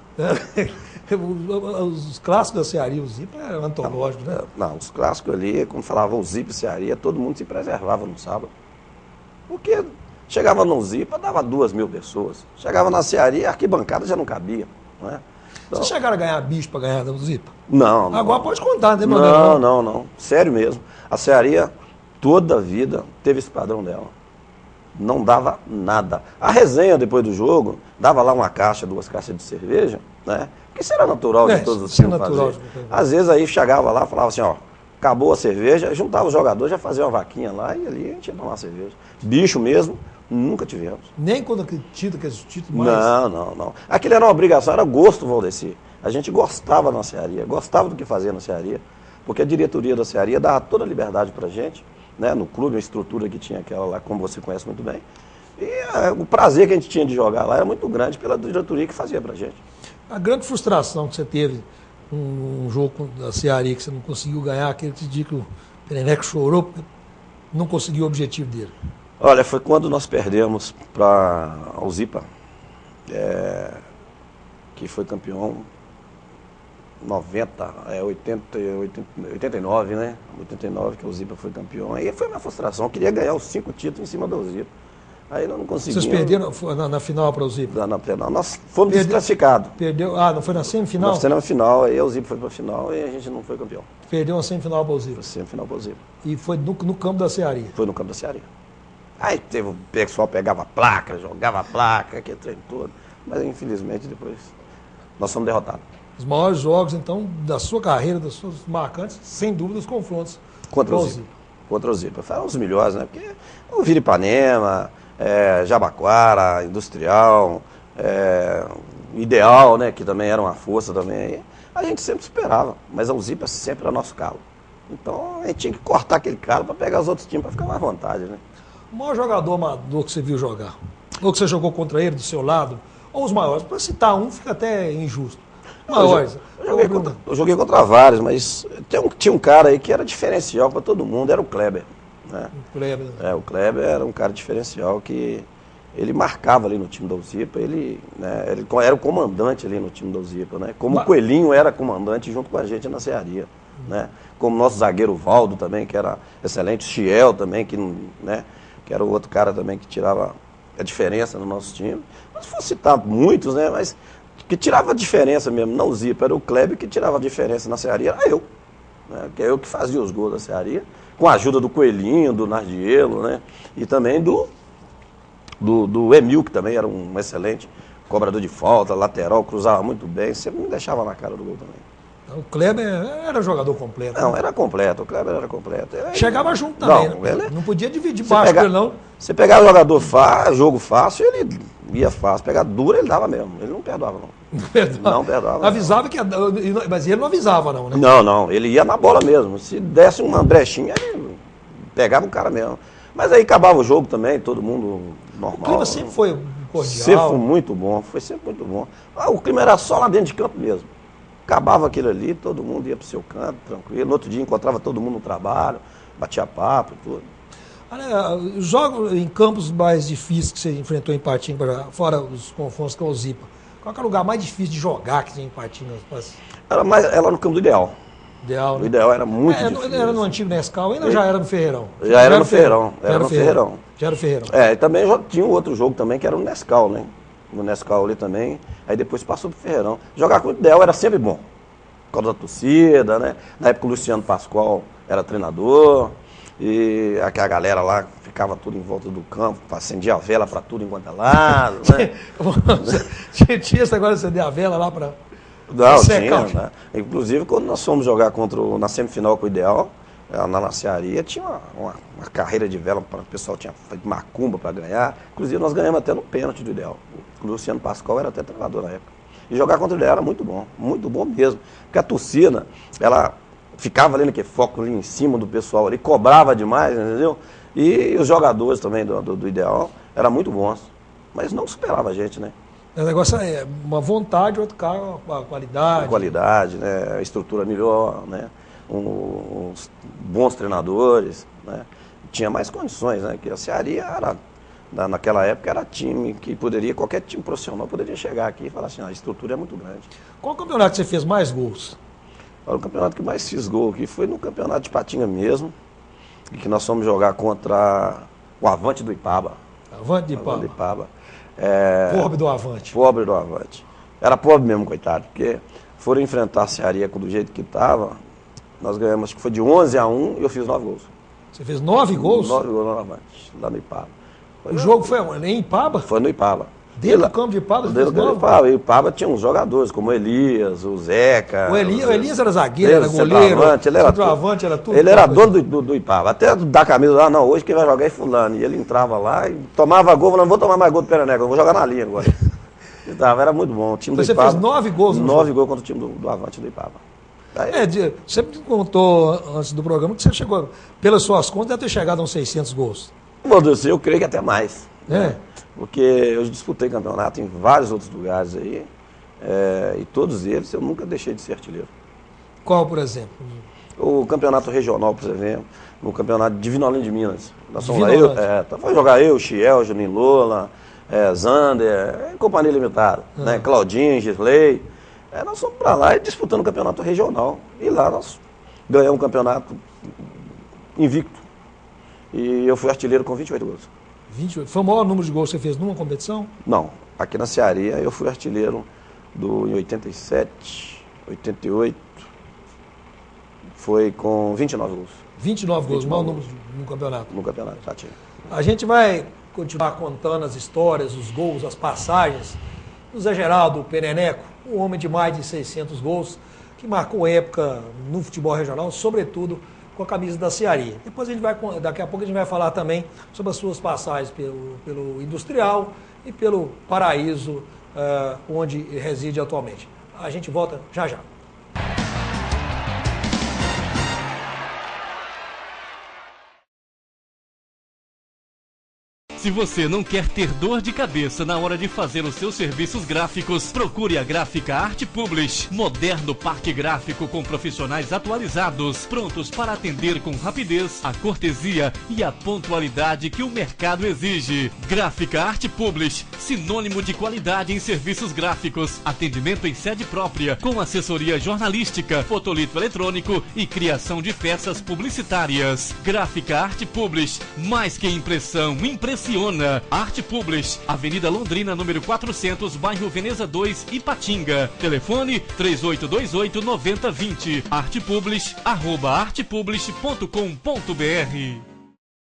S1: Os clássicos da Cearia, o Zipa eram antológicos, né?
S2: Não, os clássicos ali, quando falavam o Zipa e Cearia, todo mundo se preservava no sábado. Porque chegava no Zipa, dava 2.000 pessoas. Chegava na Cearia, a arquibancada já não cabia. Não é? Então,
S1: vocês chegaram a ganhar bicho para ganhar do Zipa?
S2: Não.
S1: Agora pode contar, não tem problema.
S2: Não. Sério mesmo. A Cearia, toda a vida, teve esse padrão dela. Não dava nada. A resenha depois do jogo, dava lá uma caixa, 2 caixas de cerveja, né? Que isso era natural de todos os times fazer. Às vezes aí chegava lá, falava assim, ó, acabou a cerveja, juntava os jogadores, já fazia uma vaquinha lá e ali a gente ia tomar cerveja. Bicho mesmo, nunca tivemos.
S1: Nem quando aquele título mais...
S2: Não. Aquilo era uma obrigação, era gosto, Valdeci. A gente gostava na Cearia, gostava do que fazia na Cearia, porque a diretoria da Cearia dava toda a liberdade pra gente, né, no clube, a estrutura que tinha aquela lá, como você conhece muito bem. E o prazer que a gente tinha de jogar lá era muito grande pela diretoria que fazia pra gente.
S1: A grande frustração que você teve um jogo da Cearia que você não conseguiu ganhar, aquele dia que o Peneneco chorou porque não conseguiu o objetivo dele.
S2: Olha, foi quando nós perdemos para o Zipa, que foi campeão 89, né? 89 que o Zipa foi campeão. Aí foi uma frustração, eu queria ganhar os 5 títulos em cima do Zipa. Aí nós não conseguimos.
S1: Vocês perderam na final para o Zipa?
S2: Nós fomos desclassificados.
S1: Perdeu? Não foi na semifinal?
S2: Nós fizemos na final, aí o Zipa foi para a final e a gente não foi campeão.
S1: Perdeu uma semifinal para o Zipa?
S2: Foi semifinal para o Zipa.
S1: E foi no campo da Cearia?
S2: Foi no campo da Cearia. Aí teve, o pessoal pegava placa, jogava placa, aquele trem todo. Mas infelizmente depois nós fomos derrotados.
S1: Os maiores jogos, então, da sua carreira, das suas marcantes, sem dúvida, os confrontos
S2: contra o Zipa. Contra o Zipa. Foram os melhores, né? Porque o Viripanema, Jabaquara, Industrial, Ideal, né? Que também era uma força também. A gente sempre esperava, mas o Zipa sempre era nosso calo. Então a gente tinha que cortar aquele calo para pegar os outros times para ficar mais à vontade, né?
S1: O maior jogador amador que você viu jogar? Ou que você jogou contra ele, do seu lado? Ou os maiores? Para citar um, fica até injusto. Maiores.
S2: Eu joguei contra vários, mas tinha um cara aí que era diferencial para todo mundo, era o Kleber. Né? O Kleber era um cara diferencial que ele marcava ali no time da Zipa, ele era o comandante ali no time da Zipa, né? Como o Coelhinho era comandante junto com a gente na Cearia, né? Como o nosso zagueiro Valdo também, que era excelente, o Chiel também, que era o outro cara também que tirava a diferença no nosso time. Não se fosse citar muitos, né? Mas que tirava a diferença mesmo, não o Zipa, era o Kleber que tirava a diferença na Cearia, era eu. Né? Que é eu que fazia os gols da Cearia, com a ajuda do Coelhinho, do Nardielo, né? E também do Emil, que também era um excelente cobrador de falta, lateral, cruzava muito bem, sempre me deixava na cara do gol também.
S1: O Kleber era jogador completo.
S2: Não, era completo, o Kleber era completo.
S1: Chegava junto também, não podia dividir baixo com ele, não.
S2: Você pegava jogador fácil, jogo fácil, ele ia fácil. Pegar duro, ele dava mesmo. Ele não perdoava, não. Não perdoava.
S1: Avisava que mas ele não avisava, não, né?
S2: Não, ele ia na bola mesmo. Se desse uma brechinha, ele pegava o cara mesmo. Mas aí acabava o jogo também, todo mundo normal.
S1: O clima sempre foi cordial.
S2: Sempre foi muito bom, foi sempre muito bom. O clima era só lá dentro de campo mesmo. Acabava aquilo ali, todo mundo ia para o seu canto, tranquilo. No outro dia encontrava todo mundo no trabalho, batia papo e tudo.
S1: Jogo em campos mais difíceis que você enfrentou em Patinga, fora os confrontos com o Zipa. Qual é o lugar mais difícil de jogar que tinha em Patinga?
S2: Era no campo do Ideal.
S1: Ideal, né?
S2: O Ideal era muito difícil.
S1: Era no antigo Nescau, ainda já era no Ferreirão?
S2: Já era no Ferreirão. Era no Ferreirão.
S1: Já era no Ferreirão.
S2: E também tinha um outro jogo também que era no Nescau, né? No Nescau ali também. Aí depois passou pro Ferreirão. Jogar com o Ideal era sempre bom. Por causa da torcida, né? Na época o Luciano Pascoal era treinador. E a galera lá ficava tudo em volta do campo, acendia a vela para tudo enquanto é lado, né?
S1: Tinha esse negócio de acender a vela lá para...
S2: Não, tinha, né? Inclusive, quando nós fomos jogar na semifinal com o Ideal, na Cearia, tinha uma carreira de vela, o pessoal tinha feito macumba para ganhar. Inclusive, nós ganhamos até no pênalti do Ideal. O Luciano Pascoal era até treinador na época. E jogar contra ele era muito bom mesmo. Porque a torcida, ela ficava ali naquele foco ali em cima do pessoal ali, cobrava demais, entendeu? E os jogadores também do Ideal eram muito bons. Mas não superava a gente, né?
S1: O negócio é uma vontade, outro cara, a qualidade.
S2: A qualidade, né? A estrutura melhor, né? Uns bons treinadores, né? Tinha mais condições, né? Que a Cearia era, naquela época, era time que poderia, qualquer time profissional poderia chegar aqui e falar assim, a estrutura é muito grande.
S1: Qual campeonato que você fez mais gols?
S2: O campeonato que mais fiz gol aqui foi no campeonato de Patinga mesmo, e que nós fomos jogar contra o Avante do Ipaba.
S1: Avante do
S2: Avante do
S1: Ipaba.
S2: Ipaba.
S1: Pobre do Avante.
S2: Pobre do Avante. Era pobre mesmo, coitado, porque foram enfrentar a Cearia do jeito que estava. Nós ganhamos, acho que foi de 11-1 e eu fiz 9 gols.
S1: Você fez 9 gols?
S2: 9 gols no Avante, lá no Ipaba.
S1: O jogo foi em Ipaba?
S2: Foi no Ipaba.
S1: Dentro do campo de Ipaba?
S2: Dentro do Ipaba. E o Ipaba tinha uns jogadores, como o Elias, o Zeca.
S1: O Elias era zagueiro, era goleiro.
S2: Centroavante,
S1: era tudo.
S2: Ele era dono do Ipaba. Até dar camisa lá, não, hoje quem vai jogar é fulano. E ele entrava lá e tomava gol, falando, não vou tomar mais gol do Pereneca, eu vou jogar na linha agora. Era muito bom. O time
S1: então
S2: do Ipaba,
S1: você fez 9 gols no
S2: 9 gols contra o time do Avante do Ipaba.
S1: Você me contou antes do programa que você chegou, pelas suas contas, deve ter chegado a uns 600 gols.
S2: Meu Deus, eu creio que até mais.
S1: É?
S2: Porque eu disputei campeonato em vários outros lugares aí, e todos eles eu nunca deixei de ser artilheiro.
S1: Qual, por exemplo?
S2: O campeonato regional, por exemplo, no campeonato de Divinolândia de Minas. Nós fomos lá, foi jogar eu, Chiel, Juninho Lola, Zander, Companhia Limitada, né, Claudinho, Gisley. Nós fomos para lá e disputando o campeonato regional. E lá nós ganhamos um campeonato invicto. E eu fui artilheiro com 28 gols.
S1: 28. Foi o maior número de gols que você fez numa competição?
S2: Não. Aqui na Cearia eu fui artilheiro em 87, 88. Foi com 29 gols.
S1: 29 gols, o maior número no campeonato?
S2: No campeonato, já tinha.
S1: A gente vai continuar contando as histórias, os gols, as passagens do Zé Geraldo Pereneco, um homem de mais de 600 gols, que marcou época no futebol regional, sobretudo com a camisa da Cearia. Depois daqui a pouco a gente vai falar também sobre as suas passagens pelo Industrial e pelo Paraíso, onde reside atualmente. A gente volta já já.
S4: Se você não quer ter dor de cabeça na hora de fazer os seus serviços gráficos, procure a Gráfica Arte Publish. Moderno parque gráfico com profissionais atualizados, prontos para atender com rapidez, a cortesia e a pontualidade que o mercado exige. Gráfica Arte Publish, sinônimo de qualidade em serviços gráficos. Atendimento em sede própria, com assessoria jornalística, fotolito eletrônico e criação de peças publicitárias. Gráfica Arte Publish, mais que impressão, impressiona. Arte Publish, Avenida Londrina, número 400, bairro Veneza 2, Ipatinga. Telefone 3828-9020. artepublish@artepublish.com.br.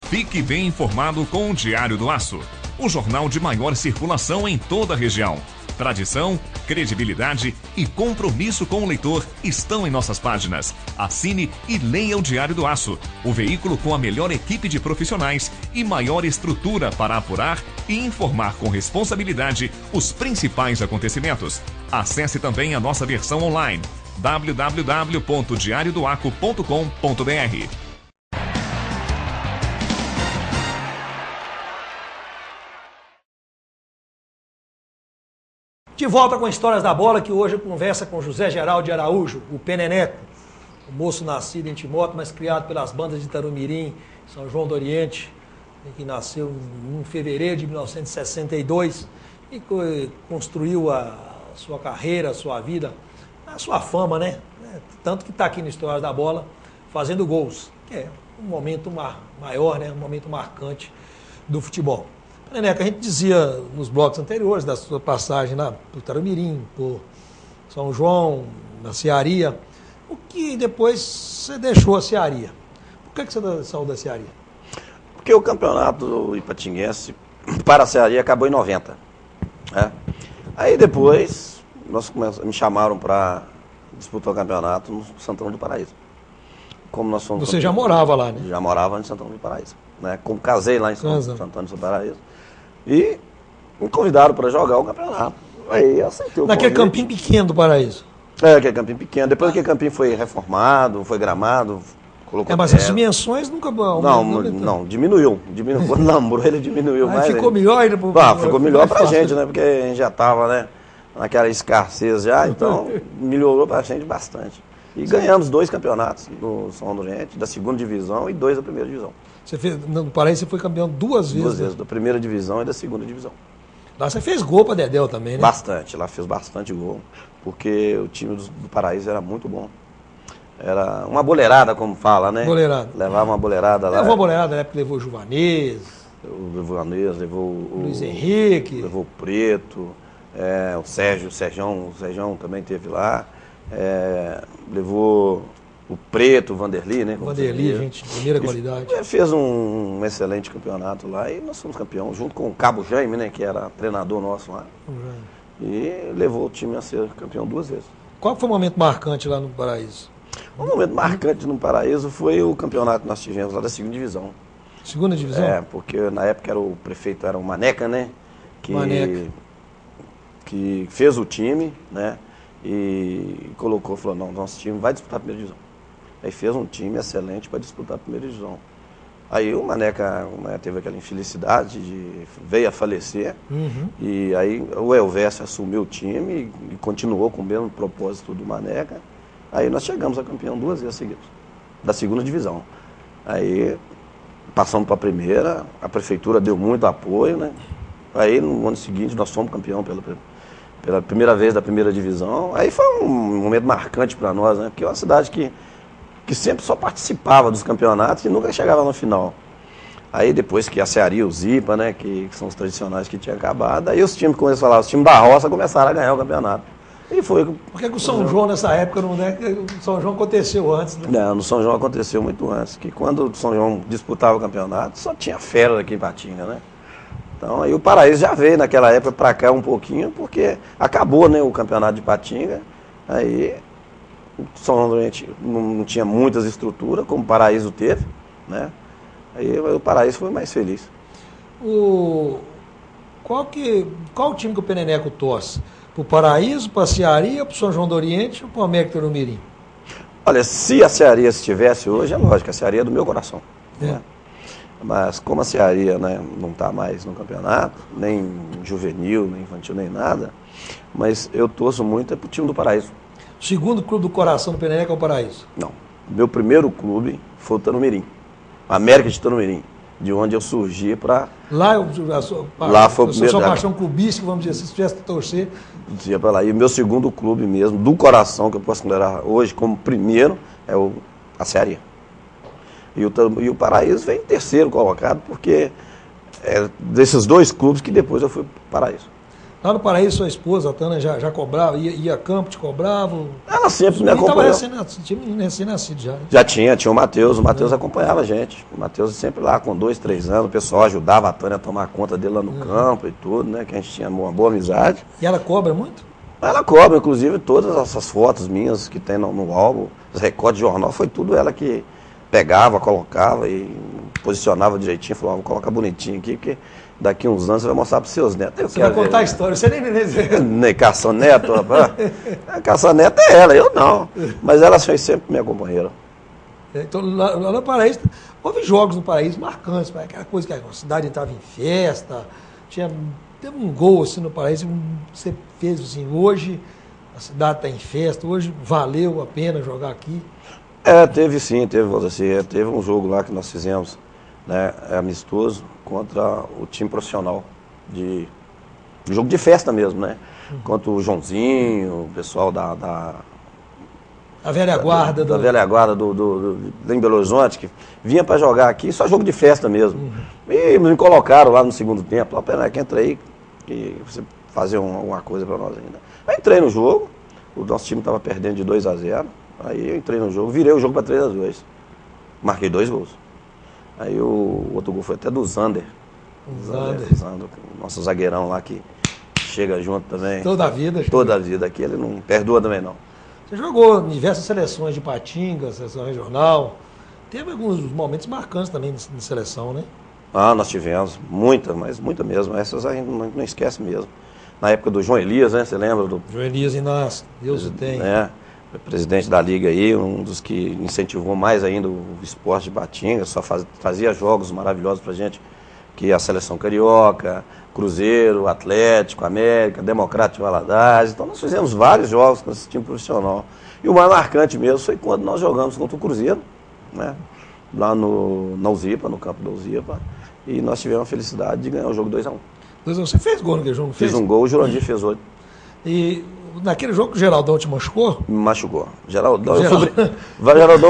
S5: Fique bem informado com o Diário do Aço, o jornal de maior circulação em toda a região. Tradição, credibilidade e compromisso com o leitor estão em nossas páginas. Assine e leia o Diário do Aço, o veículo com a melhor equipe de profissionais e maior estrutura para apurar e informar com responsabilidade os principais acontecimentos. Acesse também a nossa versão online, www.diariodoaco.com.br.
S1: De volta com Histórias da Bola, que hoje conversa com José Geraldo de Araújo, o Peneneco, um moço nascido em Timóteo, mas criado pelas bandas de Itarumirim, São João do Oriente, que nasceu em fevereiro de 1962 e construiu a sua carreira, a sua vida, a sua fama, né? Tanto que está aqui no Histórias da Bola fazendo gols, que é um momento maior, né? Um momento marcante do futebol. Peneneco, a gente dizia nos blocos anteriores da sua passagem lá por Itarumirim, por São João, na Cearia, o que depois você deixou a Cearia. Por que você saiu da Cearia?
S2: Porque o campeonato ipatinguense para a Cearia acabou em 90. Né? Aí depois me chamaram para disputar o campeonato no Santana do Paraíso. Como nós fomos
S1: Você já morava lá, né?
S2: Já morava em Santana do Paraíso. Né? Como casei lá em Santana do Paraíso. E me convidaram para jogar o campeonato. Aí eu aceitei o
S1: Naquele
S2: convite.
S1: campinho pequeno do Paraíso.
S2: Aquele campinho pequeno. Depois que o campinho foi reformado, foi gramado, colocou
S1: Mas
S2: terra.
S1: as dimensões nunca...
S2: Não, diminuiu. Quando lambrou, ele diminuiu mais.
S1: Ficou melhor ainda pro...
S2: Ficou melhor pra gente, né? Porque a gente já tava, né, naquela escassez já, então melhorou pra gente bastante. E ganhamos 2 campeonatos do São João do Oriente, da segunda divisão e 2 da primeira divisão.
S1: Você fez, no Paraíso você foi campeão 2 vezes.
S2: 2 vezes, da primeira divisão e da segunda divisão.
S1: Lá você fez gol pra Dedéu também, né?
S2: Bastante, lá fez bastante gol, porque o time do Paraíso era muito bom. Era uma boleirada, como fala, né?
S1: Boleirada.
S2: Levava uma boleirada lá.
S1: Levou uma boleirada, na época levou o Juvanês,
S2: Levou o Anês, levou o
S1: Luiz Henrique.
S2: Levou o Preto, o Sérgio também teve lá. Levou o Preto, o Vanderly, né?
S1: O Vanderly, gente, de primeira qualidade.
S2: Fez um excelente campeonato lá e nós fomos campeão, junto com o Cabo Jaime, né? Que era treinador nosso lá. E levou o time a ser campeão 2 vezes.
S1: Qual foi o momento marcante lá no Paraíso?
S2: Um momento marcante no Paraíso foi o campeonato que nós tivemos lá da segunda divisão.
S1: Segunda divisão?
S2: Porque na época o prefeito era o Maneca, né? Que fez o time, né? E falou, não, nosso time vai disputar a primeira divisão. Aí fez um time excelente para disputar a primeira divisão. Aí o Maneca teve aquela infelicidade veio a falecer. E aí o Elvésio assumiu o time e continuou com o mesmo propósito do Maneca. Aí nós chegamos a campeão 2 vezes seguidas, da segunda divisão. Aí passamos para a primeira, a prefeitura deu muito apoio, né? Aí no ano seguinte nós fomos campeão pela primeira vez da primeira divisão. Aí foi um momento marcante para nós, né? Porque é uma cidade que sempre só participava dos campeonatos e nunca chegava no final. Aí depois que a Cearia e o Zipa, né? Que são os tradicionais que tinham acabado, aí os times começaram a falar, os times da roça começaram a ganhar o campeonato. E foi.
S1: Por que o São João nessa época não é? O São João aconteceu antes, né?
S2: Não, no São João aconteceu muito antes. Que quando o São João disputava o campeonato, só tinha fera aqui em Patinga, né? Então aí o Paraíso já veio naquela época para cá um pouquinho, porque acabou, né, o campeonato de Patinga. Aí o São João do Oriente não tinha muitas estruturas, como o Paraíso teve, né? Aí o Paraíso foi mais feliz.
S1: Qual o time que o Peneneco torce? Para o Paraíso, para a Cearia, para o São João do Oriente ou para o América do Mirim?
S2: Olha, se a Cearia estivesse hoje, é lógico, a Cearia é do meu coração. Né? Mas como a Cearia, né, não está mais no campeonato, nem juvenil, nem infantil, nem nada, mas eu torço muito para o time do Paraíso.
S1: O segundo clube do coração do Peneneco é o Paraíso?
S2: Não. Meu primeiro clube foi o Tanumirim, América de Tanumirim, de onde eu surgi para...
S1: Lá
S2: foi o primeiro...
S1: sua paixão clubística, vamos dizer, se tivesse que torcer...
S2: Ia para lá. E o meu segundo clube mesmo, do coração, que eu posso considerar hoje como primeiro, é a Cearia. E o Paraíso vem em terceiro colocado, porque é desses 2 clubes que depois eu fui para o Paraíso.
S1: Lá no Paraíso, sua esposa, a Tânia, já cobrava, ia a campo, te cobrava?
S2: Ela sempre me acompanhou.
S1: Tinha recém-nascido já. Né?
S2: Já tinha o Matheus acompanhava a gente. O Matheus sempre lá com 2, 3 anos, o pessoal ajudava a Tânia a tomar conta dele lá no campo e tudo, né? Que a gente tinha uma boa amizade.
S1: E ela cobra muito?
S2: Ela cobra, inclusive, todas essas fotos minhas que tem no álbum, os recortes de jornal, foi tudo ela que pegava, colocava e posicionava direitinho, falava, vou colocar bonitinho aqui, porque daqui uns anos você vai mostrar para os seus netos.
S1: Você vai contar a história, você nem
S2: caça-neto, rapaz. A caça-neto é ela, eu não. Mas ela foi sempre minha companheira.
S1: Então, lá no Paraíso, houve jogos no Paraíso marcantes, aquela coisa que a cidade entrava em festa, teve um gol assim no Paraíso, você fez assim, hoje a cidade está em festa, hoje valeu a pena jogar aqui.
S2: Teve sim, teve um jogo lá que nós fizemos, né, amistoso, contra o time profissional, jogo de festa mesmo, né? Contra o Joãozinho, o pessoal
S1: a velha guarda.
S2: Da velha guarda em Belo Horizonte, que vinha para jogar aqui, só jogo de festa mesmo. E me colocaram lá no segundo tempo, lá, pera, entra aí, que você fazer alguma coisa para nós ainda. Aí entrei no jogo, o nosso time estava perdendo de 2-0, aí eu entrei no jogo, virei o jogo para 3-2. Marquei 2 gols. Aí o outro gol foi até do Zander. Zander, nosso zagueirão lá que chega junto também.
S1: Toda a vida aqui,
S2: ele não perdoa também não.
S1: Você jogou em diversas seleções de Patinga, seleção regional. Teve alguns momentos marcantes também na seleção, né?
S2: Ah, nós tivemos muita, mas muita mesmo. Essas a gente não esquece mesmo. Na época do João Elias, né? Você lembra?
S1: João Elias Inácio, Deus o tem.
S2: Presidente da Liga aí, um dos que incentivou mais ainda o esporte de Ipatinga, só fazia jogos maravilhosos pra gente, que é a Seleção Carioca, Cruzeiro, Atlético, América, Democrático de Valadares. Então nós fizemos vários jogos com esse time profissional. E o mais marcante mesmo foi quando nós jogamos contra o Cruzeiro, né? Lá na Uzipa, no campo da Uzipa. E nós tivemos a felicidade de ganhar o jogo 2-1.
S1: Você fez gol naquele jogo, não fez?
S2: Fiz um gol, o Jurandir fez 8.
S1: E naquele jogo o Geraldão te machucou?
S2: Me machucou. Geraldão,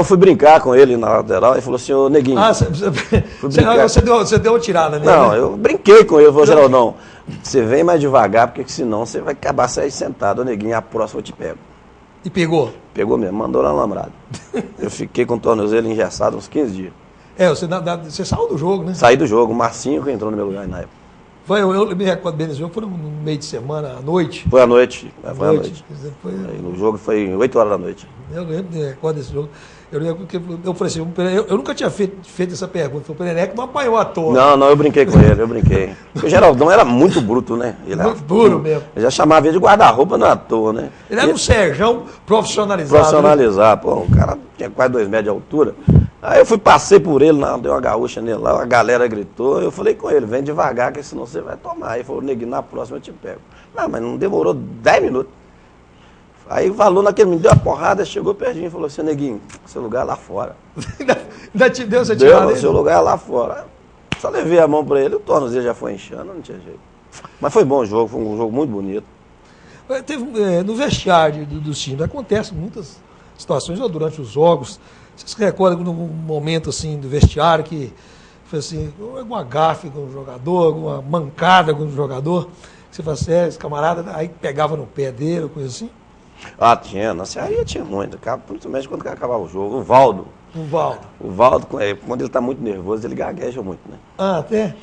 S2: fui brincar com ele na lateral e falou assim, ô Neguinho.
S1: Você deu uma tirada nele?
S2: Não, eu brinquei com ele, falou, Geraldão, você vem mais devagar, porque senão você vai acabar saindo sentado, ô Neguinho, a próxima eu te pego.
S1: E pegou?
S2: Pegou mesmo, mandou na lambrada. Eu fiquei com o tornozelo engessado uns 15 dias.
S1: Você saiu do jogo, né?
S2: Saí do jogo, o Marcinho que entrou no meu lugar na época.
S1: Eu me recordo bem desse jogo, foi no meio de semana, à noite.
S2: Foi à noite. Foi à noite.
S1: Aí,
S2: no jogo foi 8 horas da noite.
S1: Eu lembro, me recordo desse jogo. Eu lembro que eu falei assim, eu nunca tinha feito essa pergunta. O Pereneco não apanhou à toa.
S2: Não, eu brinquei com ele, eu brinquei. Porque o Geraldão era muito bruto, né? Ele
S1: muito duro mesmo.
S2: Eu já chamava ele de guarda-roupa, não à toa, né?
S1: Ele era um Serjão profissionalizado.
S2: Profissionalizado, pô, o cara tinha quase 2 metros de altura. Aí eu passei por ele, dei uma gaúcha nele lá, a galera gritou, eu falei com ele, vem devagar, que senão você vai tomar. Aí ele falou, Neguinho, na próxima eu te pego. Não, mas não demorou 10 minutos. Aí falou naquele, me deu a porrada, chegou pertinho e falou assim, Neguinho, seu lugar é lá fora.
S1: Ainda te deu essa tirada?
S2: Seu lugar é lá fora. Só levei a mão pra ele, o tornozelo já foi inchando, não tinha jeito. Mas foi bom o jogo, foi um jogo muito bonito.
S1: No vestiário dos times, acontecem muitas situações durante os jogos. Você se recorda de um momento assim do vestiário que foi assim, alguma gafe com o jogador, alguma mancada com o jogador, que você fala assim, esse camarada, aí pegava no pé dele, coisa assim?
S2: Ah, tinha, nossa, aí tinha muito, principalmente quando acabava o jogo. O Valdo, quando ele está muito nervoso, ele gagueja muito, né?
S1: Ah, até?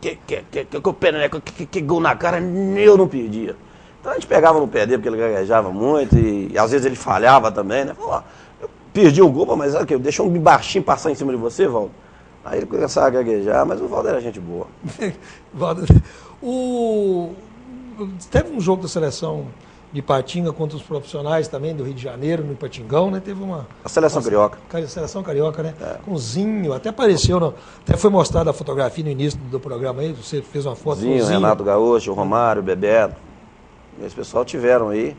S2: Que Pereneco, que gol na cara, eu não perdia. Então a gente pegava no pé dele, porque ele gaguejava muito, e às vezes ele falhava também, né? Falou, eu perdi um gol, mas olha, deixa um baixinho passar em cima de você, Valdo. Aí ele começava a gaguejar, mas o Valdo era gente boa.
S1: Teve um jogo da seleção de Ipatinga contra os profissionais também do Rio de Janeiro, no Ipatingão, né? Teve
S2: a Seleção Carioca.
S1: A Seleção Carioca, né? Com o Zinho, até apareceu, até foi mostrada a fotografia no início do programa aí, você fez uma foto com o Zinho.
S2: Renato Gaúcho, o Romário, o Bebeto, esse pessoal tiveram aí,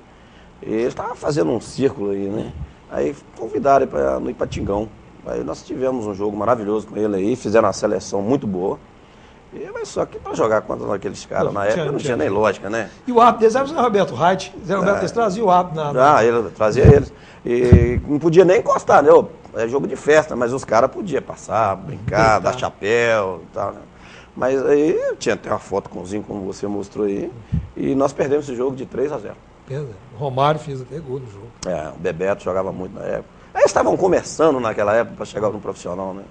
S2: e eles estavam fazendo um círculo aí, né? Aí convidaram ele no Ipatingão. Aí nós tivemos um jogo maravilhoso com ele aí, fizeram uma seleção muito boa. Mas só que para jogar contra aqueles caras na época não tinha nem lógica, né?
S1: E o árbitro deles era o Zé Roberto Reit. Zé Roberto eles traziam o árbitro
S2: ele trazia eles. E não podia nem encostar, né? É jogo de festa, mas os caras podiam passar, brincar, dar chapéu e tal, né? Mas aí tinha até uma foto com o Zinho, como você mostrou aí, e nós perdemos esse jogo de 3-0.
S1: O Romário fez até gol no jogo.
S2: O Bebeto jogava muito na época. Aí eles estavam começando naquela época para chegar no profissional, né?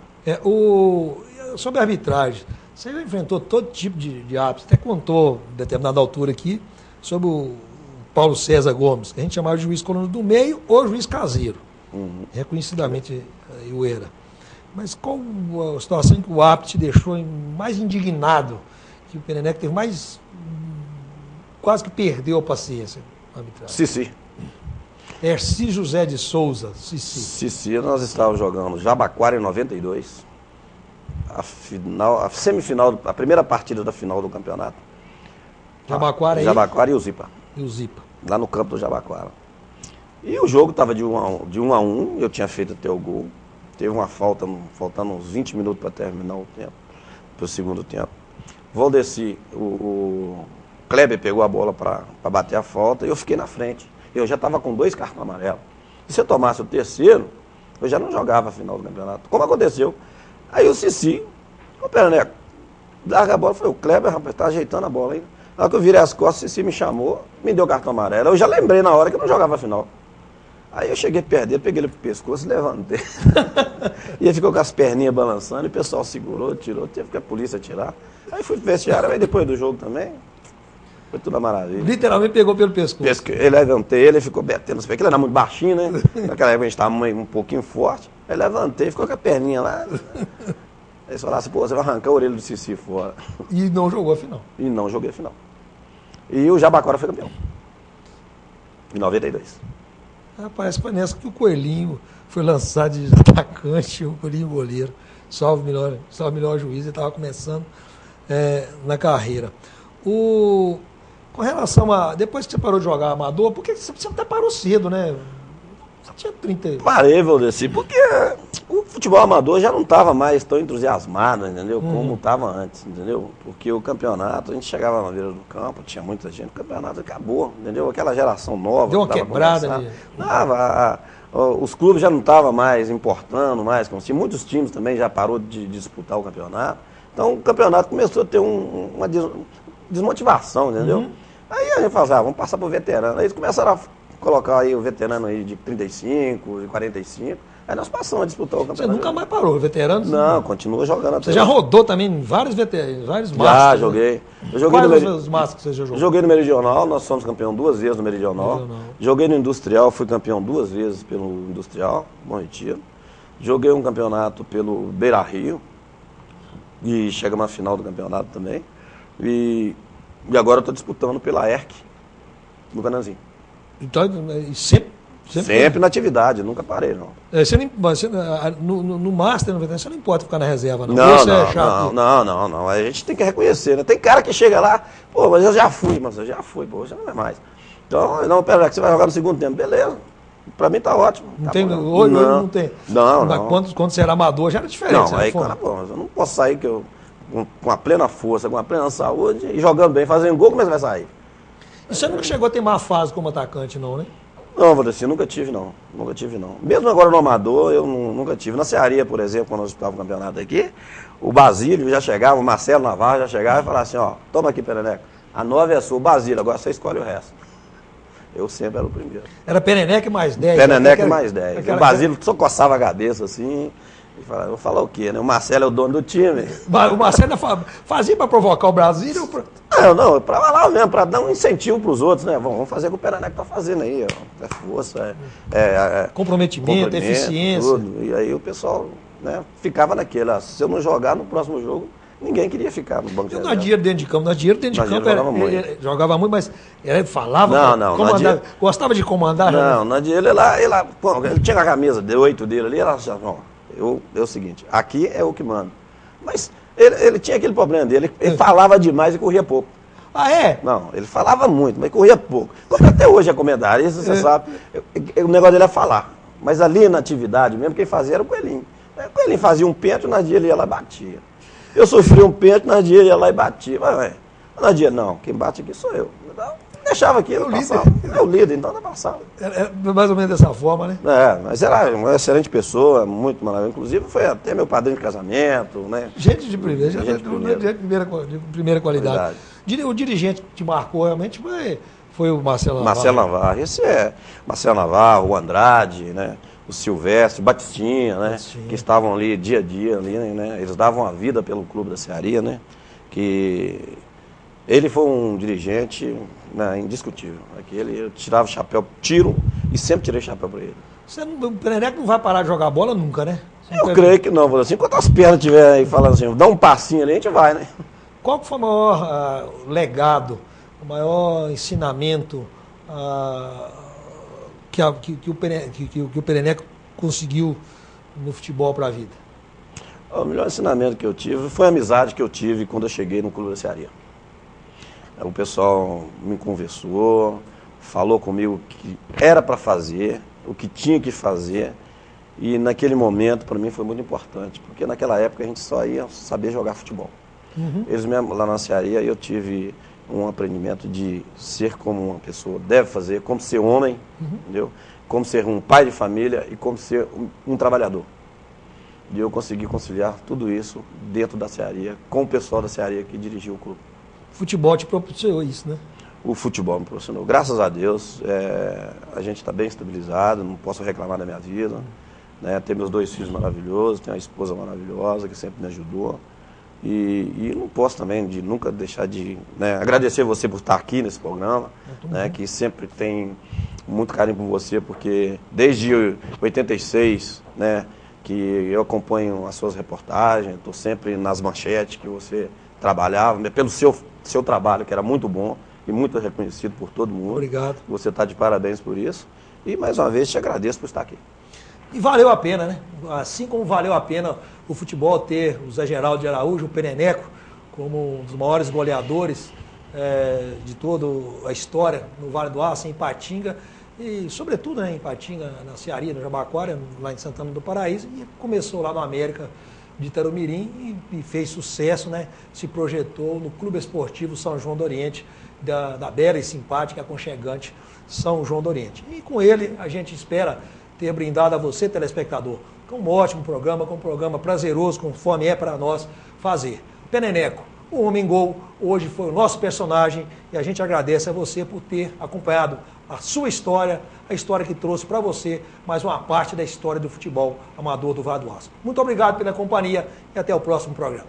S1: Sobre a arbitragem, você já enfrentou todo tipo de árbitros, até contou, em determinada altura aqui, sobre o Paulo César Gomes, que a gente chamava de juiz coluna do meio ou juiz caseiro, reconhecidamente o era. Mas qual a situação em que o árbitro te deixou mais indignado, que o Pereneco teve mais, quase que perdeu a paciência na arbitragem?
S2: Sissi.
S1: Erci José de Souza, Sissi.
S2: Sissi, nós estávamos jogando Jabaquara em 92. A semifinal, a primeira partida da final do campeonato.
S1: Jabaquara
S2: e Uzipa. Lá no campo do Jabaquara. E o jogo estava de 1-1, eu tinha feito até o gol. Teve uma falta, faltando uns 20 minutos para terminar o tempo, para o segundo tempo. Valdeci, o Kleber pegou a bola para bater a falta e eu fiquei na frente. Eu já estava com 2 cartões amarelos. E se eu tomasse o terceiro, eu já não jogava a final do campeonato. Como aconteceu? Aí o Sissi, ô Pereneco, larga a bola, foi o Kleber, rapaz, tá ajeitando a bola ainda. Na hora que eu virei as costas, o Sissi me chamou, me deu cartão amarelo. Eu já lembrei na hora que eu não jogava a final. Aí eu cheguei perto dele, peguei ele pro pescoço e levantei. E ele ficou com as perninhas balançando, e o pessoal segurou, tirou, teve que a polícia tirar. Aí fui pro vestiário, aí depois do jogo também, foi tudo uma maravilha.
S1: Literalmente pegou pelo pescoço.
S2: Eu levantei ele ficou batendo, você vê que ele era muito baixinho, né? Naquela época a gente estava um pouquinho forte. Aí levantei, ficou com a perninha lá. Aí você fala assim, pô, você vai arrancar a orelha do Cici fora.
S1: E não jogou a final.
S2: E não joguei a final. E o Jabaquara foi campeão. Em 92.
S1: Parece que foi nessa que o Coelhinho foi lançado de atacante, o Coelhinho goleiro. Salve melhor juiz, ele estava começando na carreira. Com relação a... Depois que você parou de jogar amador, por que você até parou cedo, né? Você tinha 30...
S2: Parei, Valdeci, porque o futebol amador já não estava mais tão entusiasmado, entendeu? Como estava antes, entendeu? Porque o campeonato, a gente chegava na beira do campo, tinha muita gente, o campeonato acabou, entendeu? Aquela geração nova...
S1: Deu uma quebrada ali.
S2: Os clubes já não estavam mais importando mais, muitos times também já parou de disputar o campeonato. Então o campeonato começou a ter uma desmotivação, entendeu? Aí a gente falou, vamos passar para o veterano. Aí eles começaram a colocar aí o veterano aí de 35, de 45. Aí nós passamos a disputar o campeonato.
S1: Você nunca mais parou, veterano?
S2: Não, continua jogando.
S1: Você já rodou também em vários veteranos,
S2: Já, joguei. Eu joguei
S1: Quais os Masters que você já jogou?
S2: Joguei no Meridional, nós somos campeão 2 vezes no Meridional. Joguei no Industrial, fui campeão 2 vezes pelo Industrial, Bom Retiro. Joguei um campeonato pelo Beira Rio. E chegamos na final do campeonato também. E agora eu estou disputando pela ERC, no Cananzinho.
S1: Então, sempre
S2: na atividade, nunca parei, não.
S1: No Master, você não importa ficar na reserva, não.
S2: Não. A gente tem que reconhecer, né? Tem cara que chega lá, pô, mas eu já fui, pô, já não é mais. Então, não, pera, que você vai jogar no segundo tempo, beleza. Pra mim tá ótimo.
S1: Não
S2: tá
S1: tem,
S2: bom.
S1: hoje não tem.
S2: Não.
S1: Quando você era amador já era diferente.
S2: Não, aí, cara, pô, eu não posso sair com a plena força, com a plena saúde e jogando bem, fazendo gol, como é que vai sair?
S1: E você nunca chegou a ter má fase como atacante, não, né?
S2: Não, Valdeci, nunca tive não. Mesmo agora no amador, eu nunca tive. Na Cearia, por exemplo, quando nós disputávamos o campeonato aqui, o Basílio já chegava, o Marcelo Navarro já chegava e falava assim, ó, toma aqui, Pereneco, a 9 é sua, o Basílio, agora você escolhe o resto. Eu sempre era o primeiro.
S1: Era Pereneco mais 10.
S2: Pereneco mais 10. O Basílio só coçava a cabeça assim, e falava, vou falar o quê, né? O Marcelo é o dono do time.
S1: O Marcelo fazia para provocar o Brasília?
S2: Não, para lá mesmo, para dar um incentivo para os outros, né? Vamos fazer o que o Pereneco está fazendo aí, ó. É força,
S1: comprometimento, eficiência.
S2: Tudo. E aí o pessoal, né, ficava naquele, se eu não jogar no próximo jogo, ninguém queria ficar no banco de reserva.
S1: Não há dinheiro dentro de campo. Jogava muito, mas ele falava,
S2: comandava,
S1: gostava de comandar.
S2: Não, Nadir, ele tinha a camisa de 8 dele ali, ela já, é o seguinte, aqui é o que manda. Mas ele tinha aquele problema dele, ele falava demais e corria pouco.
S1: Ah, é?
S2: Não, ele falava muito, mas corria pouco. Como até hoje é comentário, isso você sabe. O negócio dele é falar. Mas ali na atividade mesmo, quem fazia era o Coelhinho. O Coelhinho fazia um pênalti, o Nadir ele ia lá e batia. Eu sofri um pênalti, o Nadir ia lá e batia. Mas, Nadir, não, quem bate aqui sou eu. Deixava aqui, eu passava. É o líder, então não passava.
S1: É mais ou menos dessa forma, né?
S2: Mas era uma excelente pessoa, muito maravilhosa. Inclusive foi até meu padrinho de casamento, né?
S1: Gente de primeira, de primeira qualidade. O dirigente que te marcou realmente foi o Marcelo Navarro.
S2: Marcelo Navarro, Marcelo Navarro, o Andrade, né? O Silvestre, o Batistinha, né? Que estavam ali dia a dia, ali, né? Eles davam a vida pelo clube da Cearia, né? Que ele foi um dirigente, né, indiscutível. Eu tirava o chapéu, e sempre tirei o chapéu para ele.
S1: O Pereneco não vai parar de jogar bola nunca, né?
S2: Eu creio que não, assim, enquanto as pernas estiverem aí falando assim, dá um passinho ali, a gente vai, né?
S1: Qual que foi o maior legado, o maior ensinamento que o Pereneco conseguiu no futebol para a vida?
S2: O melhor ensinamento que eu tive foi a amizade que eu tive quando eu cheguei no Clube da Cearia. O pessoal me conversou, falou comigo o que era para fazer, o que tinha que fazer. E naquele momento, para mim, foi muito importante, porque naquela época a gente só ia saber jogar futebol. Eles mesmo, lá na Cearia, eu tive um aprendimento de ser como uma pessoa deve fazer, como ser homem, entendeu? Como ser um pai de família e como ser um trabalhador. E eu consegui conciliar tudo isso dentro da Cearia, com o pessoal da Cearia que dirigiu o clube.
S1: O futebol te proporcionou isso, né?
S2: O futebol me proporcionou. Graças a Deus, a gente está bem estabilizado, não posso reclamar da minha vida. Né? Tenho meus 2 filhos maravilhosos, tenho uma esposa maravilhosa que sempre me ajudou. E não posso também nunca deixar de agradecer você por estar aqui nesse programa, né? Que sempre tem muito carinho por você, porque desde 86, né, que eu acompanho as suas reportagens, estou sempre nas manchetes que você trabalhava, pelo seu trabalho, que era muito bom e muito reconhecido por todo mundo.
S1: Obrigado.
S2: Você está de parabéns por isso. E mais uma vez te agradeço por estar aqui.
S1: E valeu a pena, né? Assim como valeu a pena o futebol ter o Zé Geraldo de Araújo, o Peneneco, como um dos maiores goleadores de toda a história no Vale do Aço, em Ipatinga, e sobretudo, né, em Ipatinga, na Cearia, no Jabaquara, lá em Santana do Paraíso, e começou lá no América de Itarumirim e fez sucesso, né? Se projetou no Clube Esportivo São João do Oriente, da bela e simpática, aconchegante São João do Oriente. E com ele a gente espera ter brindado a você, telespectador, com um ótimo programa, com um programa prazeroso, conforme é para nós fazer. Peneneco, o Homem-Gol, hoje foi o nosso personagem e a gente agradece a você por ter acompanhado a sua história, a história que trouxe para você mais uma parte da história do futebol amador do Vale do Aço. Muito obrigado pela companhia e até o próximo programa.